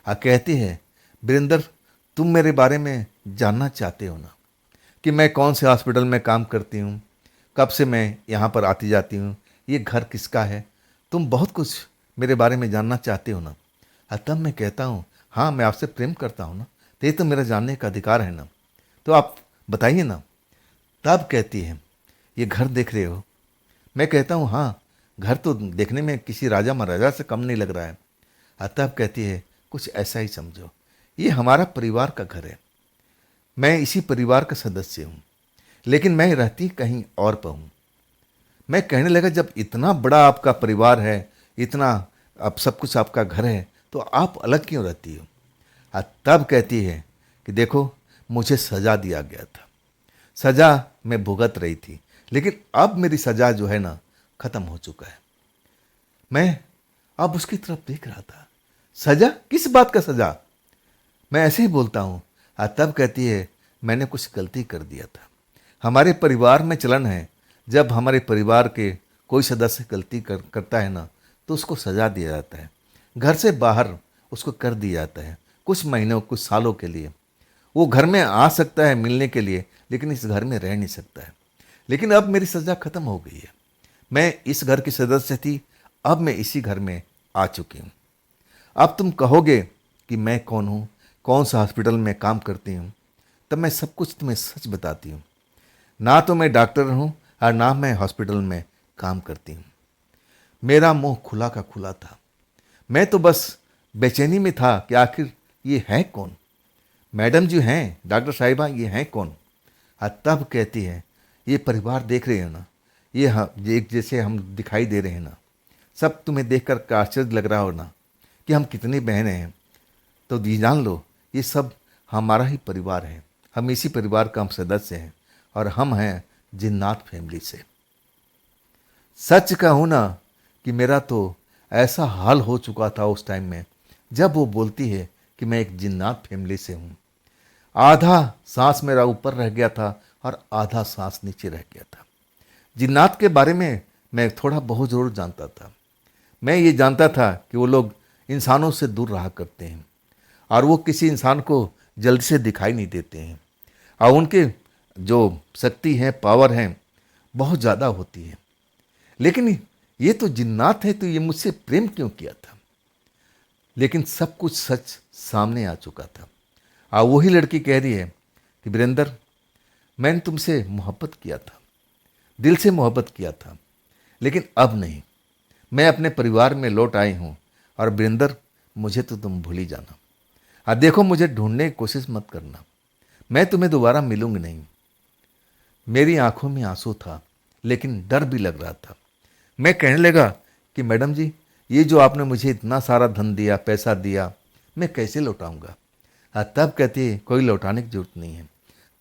और कहती है, वीरेंद्र, तुम मेरे बारे में जानना चाहते हो ना, कि मैं कौन से हॉस्पिटल में काम करती हूँ, कब से मैं यहाँ पर आती जाती हूँ, ये घर किसका है, तुम बहुत कुछ मेरे बारे में जानना चाहते हो ना। तब मैं कहता हूँ, हाँ मैं आपसे प्रेम करता हूँ ना, तो ये तो मेरा जानने का अधिकार है ना, तो आप बताइए ना। तब कहती है, ये घर देख रहे हो। मैं कहता हूँ, हाँ घर तो देखने में किसी राजा महाराजा से कम नहीं लग रहा है। तब कहती है, कुछ ऐसा ही समझो, ये हमारा परिवार का घर है, मैं इसी परिवार का सदस्य हूँ, लेकिन मैं रहती कहीं और पर हूँ। मैं कहने लगा, जब इतना बड़ा आपका परिवार है, इतना अब सब कुछ आपका घर है, तो आप अलग क्यों रहती हो। तब कहती है कि देखो, मुझे सज़ा दिया गया था, सज़ा मैं भुगत रही थी, लेकिन अब मेरी सज़ा जो है ना ख़त्म हो चुका है। मैं अब उसकी तरफ देख रहा था, सज़ा, किस बात का सज़ा, मैं ऐसे ही बोलता हूँ। तब कहती है, मैंने कुछ गलती कर दिया था। हमारे परिवार में चलन है, जब हमारे परिवार के कोई सदस्य गलती करता है ना, तो उसको सज़ा दिया जाता है, घर से बाहर उसको कर दिया जाता है, कुछ महीनों कुछ सालों के लिए। वो घर में आ सकता है मिलने के लिए, लेकिन इस घर में रह नहीं सकता है। लेकिन अब मेरी सज़ा ख़त्म हो गई है, मैं इस घर की सदस्य थी, अब मैं इसी घर में आ चुकी हूँ। अब तुम कहोगे कि मैं कौन हूँ, कौन सा हॉस्पिटल में काम करती हूँ, तब मैं सब कुछ तुम्हें सच बताती हूँ। ना तो मैं डॉक्टर हूँ और ना मैं हॉस्पिटल में काम करती हूँ। मेरा मुंह खुला का खुला था, मैं तो बस बेचैनी में था कि आखिर ये है कौन, मैडम जी हैं, डॉक्टर साहिबा ये हैं कौन। तब कहती है, ये परिवार देख रहे हैं ना, ये एक जैसे हम दिखाई दे रहे हैं ना, सब तुम्हें देखकर आश्चर्य लग रहा हो ना कि हम कितनी बहनें हैं, तो ये जान लो, ये सब हमारा ही परिवार है, हम इसी परिवार का हम सदस्य हैं, और हम हैं जिन्नात फैमिली से। सच कहूँ ना कि मेरा तो ऐसा हाल हो चुका था उस टाइम में, जब वो बोलती है कि मैं एक जिन्नात फैमिली से हूँ। आधा सांस मेरा ऊपर रह गया था और आधा सांस नीचे रह गया था। जिन्नात के बारे में मैं थोड़ा बहुत ज़रूर जानता था। मैं ये जानता था कि वो लोग इंसानों से दूर रहा करते हैं, और वो किसी इंसान को जल्दी से दिखाई नहीं देते हैं, और उनके जो शक्ति है, पावर है, बहुत ज़्यादा होती है। लेकिन ये तो जिन्नात है, तो ये मुझसे प्रेम क्यों किया था। लेकिन सब कुछ सच सामने आ चुका था, और वही लड़की कह रही है कि वीरेंद्र, मैंने तुमसे मोहब्बत किया था, दिल से मोहब्बत किया था, लेकिन अब नहीं, मैं अपने परिवार में लौट आई हूँ, और वीरेंद्र, मुझे तो तुम भूल ही जाना। देखो, मुझे ढूंढने की कोशिश मत करना, मैं तुम्हें दोबारा मिलूंगी नहीं। मेरी आंखों में आंसू था, लेकिन डर भी लग रहा था। मैं कहने लगा कि मैडम जी, ये जो आपने मुझे इतना सारा धन दिया, पैसा दिया, मैं कैसे लौटाऊंगा। तब कहती है, कोई लौटाने की जरूरत नहीं है,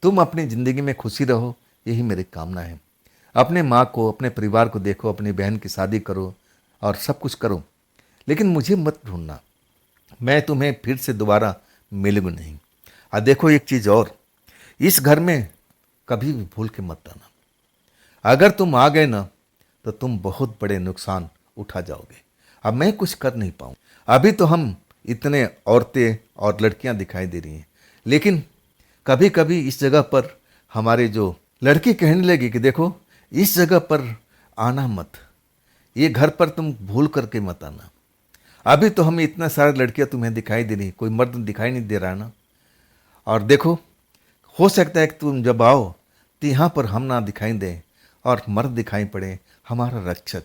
तुम अपनी ज़िंदगी में खुशी रहो, यही मेरी कामना है। अपने माँ को, अपने परिवार को देखो, अपनी बहन की शादी करो और सब कुछ करो, लेकिन मुझे मत ढूंढना, मैं तुम्हें फिर से दोबारा मिलूंगी नहीं। देखो एक चीज़ और, इस घर में कभी भी भूल के मत आना। अगर तुम आ गए ना, तो तुम बहुत बड़े नुकसान उठा जाओगे। अब मैं कुछ कर नहीं पाऊँ, अभी तो हम इतने औरतें और लड़कियां दिखाई दे रही हैं, लेकिन कभी कभी इस जगह पर हमारे जो लड़की कहने लगी कि देखो, इस जगह पर आना मत, ये घर पर तुम भूल करके मत आना। अभी तो हमें इतना सारी लड़कियां तुम्हें दिखाई दे रही, कोई मर्द दिखाई नहीं दे रहा ना। और देखो, हो सकता है कि तुम जब आओ तो यहाँ पर हम ना दिखाई दें और मर्द दिखाई पड़े, हमारा रक्षक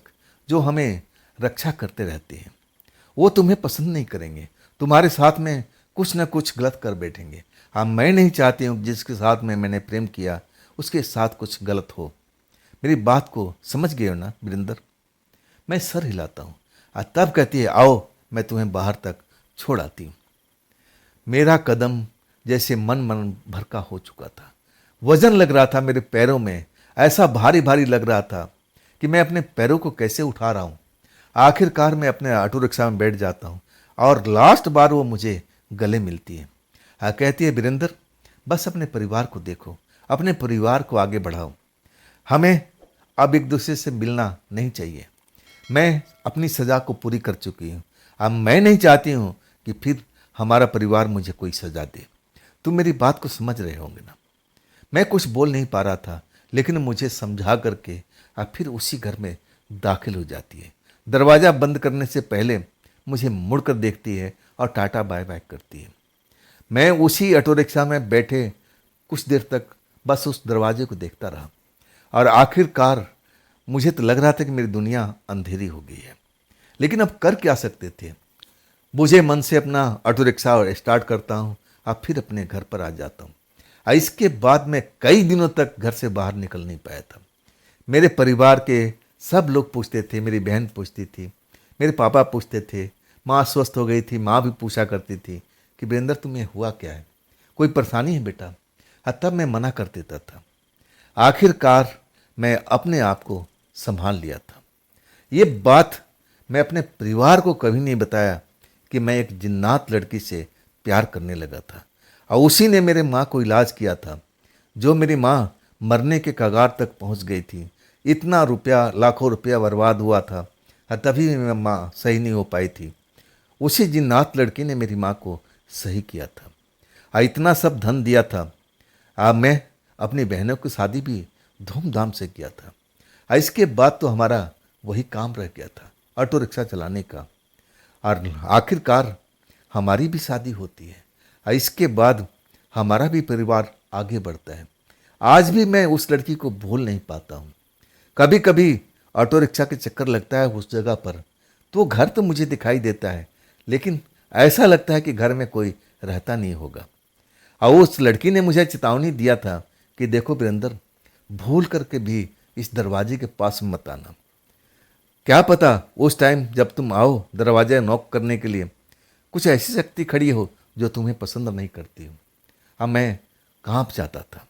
जो हमें रक्षा करते रहते हैं। वो तुम्हें पसंद नहीं करेंगे, तुम्हारे साथ में कुछ ना कुछ गलत कर बैठेंगे। हाँ, मैं नहीं चाहती हूँ जिसके साथ में मैंने प्रेम किया उसके साथ कुछ गलत हो। मेरी बात को समझ गए हो ना वीरेंद्र? मैं सर हिलाता हूँ और तब कहती है आओ मैं तुम्हें बाहर तक छोड़ आती हूँ। मेरा कदम जैसे मन मन भर का हो चुका था, वजन लग रहा था मेरे पैरों में, ऐसा भारी भारी लग रहा था कि मैं अपने पैरों को कैसे उठा रहा हूँ। आखिरकार मैं अपने ऑटो रिक्शा में बैठ जाता हूँ और लास्ट बार वो मुझे गले मिलती है। कहती है वीरेंद्र, बस अपने परिवार को देखो, अपने परिवार को आगे बढ़ाओ, हमें अब एक दूसरे से मिलना नहीं चाहिए। मैं अपनी सज़ा को पूरी कर चुकी हूँ, अब मैं नहीं चाहती हूँ कि फिर हमारा परिवार मुझे कोई सज़ा दे। तुम मेरी बात को समझ रहे होंगे ना? मैं कुछ बोल नहीं पा रहा था, लेकिन मुझे समझा करके अब फिर उसी घर में दाखिल हो जाती है। दरवाज़ा बंद करने से पहले मुझे मुड़कर देखती है और टाटा बाय बाय करती है। मैं उसी ऑटो रिक्शा में बैठे कुछ देर तक बस उस दरवाजे को देखता रहा और आखिरकार मुझे तो लग रहा था कि मेरी दुनिया अंधेरी हो गई है। लेकिन अब कर क्या सकते थे? मुझे मन से अपना ऑटो रिक्शा स्टार्ट करता हूँ और फिर अपने घर पर आ जाता हूँ। इसके बाद मैं कई दिनों तक घर से बाहर निकल नहीं पाया था। मेरे परिवार के सब लोग पूछते थे, मेरी बहन पूछती थी, मेरे पापा पूछते थे, माँ स्वस्थ हो गई थी, माँ भी पूछा करती थी कि वीरेंद्र तुम्हें हुआ क्या है, कोई परेशानी है बेटा? तब मैं मना कर देता था। आखिरकार मैं अपने आप को संभाल लिया था। ये बात मैं अपने परिवार को कभी नहीं बताया कि मैं एक जिन्नात लड़की से प्यार करने लगा था और उसी ने मेरे माँ को इलाज किया था। जो मेरी माँ मरने के कगार तक पहुँच गई थी, इतना रुपया, लाखों रुपया बर्बाद हुआ था और तभी मेरी माँ सही नहीं हो पाई थी। उसी जिन्नात लड़की ने मेरी माँ को सही किया था और इतना सब धन दिया था। अब मैं अपनी बहनों की शादी भी धूमधाम से किया था। इसके बाद तो हमारा वही काम रह गया था, ऑटो रिक्शा चलाने का। और आखिरकार हमारी भी शादी होती है और इसके बाद हमारा भी परिवार आगे बढ़ता है। आज भी मैं उस लड़की को भूल नहीं पाता हूँ। कभी कभी ऑटो रिक्शा के चक्कर लगता है उस जगह पर, तो घर तो मुझे दिखाई देता है, लेकिन ऐसा लगता है कि घर में कोई रहता नहीं होगा। और उस लड़की ने मुझे चेतावनी दिया था कि देखो वीरेंद्र, भूल करके भी इस दरवाजे के पास मत आना। क्या पता उस टाइम जब तुम आओ दरवाजा नॉक करने के लिए, कुछ ऐसी शक्ति खड़ी हो जो तुम्हें पसंद नहीं करती हो। अब मैं कांप जाता था।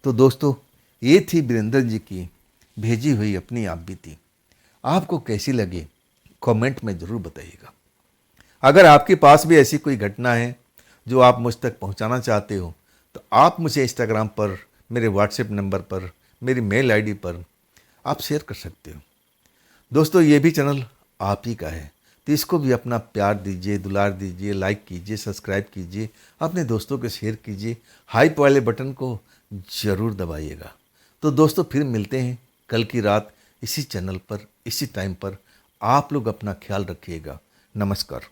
तो दोस्तों, ये थी वीरेंद्र जी की भेजी हुई अपनी आप बीती। आपको कैसी लगी कमेंट में ज़रूर बताइएगा। अगर आपके पास भी ऐसी कोई घटना है जो आप मुझ तक पहुंचाना चाहते हो, तो आप मुझे इंस्टाग्राम पर, मेरे व्हाट्सएप नंबर पर, मेरी मेल आईडी पर आप शेयर कर सकते हो। दोस्तों, ये भी चैनल आप ही का है, तो इसको भी अपना प्यार दीजिए, दुलार दीजिए, लाइक कीजिए, सब्सक्राइब कीजिए, अपने दोस्तों को शेयर कीजिए, हाइप वाले बटन को ज़रूर दबाइएगा। तो दोस्तों, फिर मिलते हैं कल की रात इसी चैनल पर, इसी टाइम पर। आप लोग अपना ख्याल रखिएगा। नमस्कार।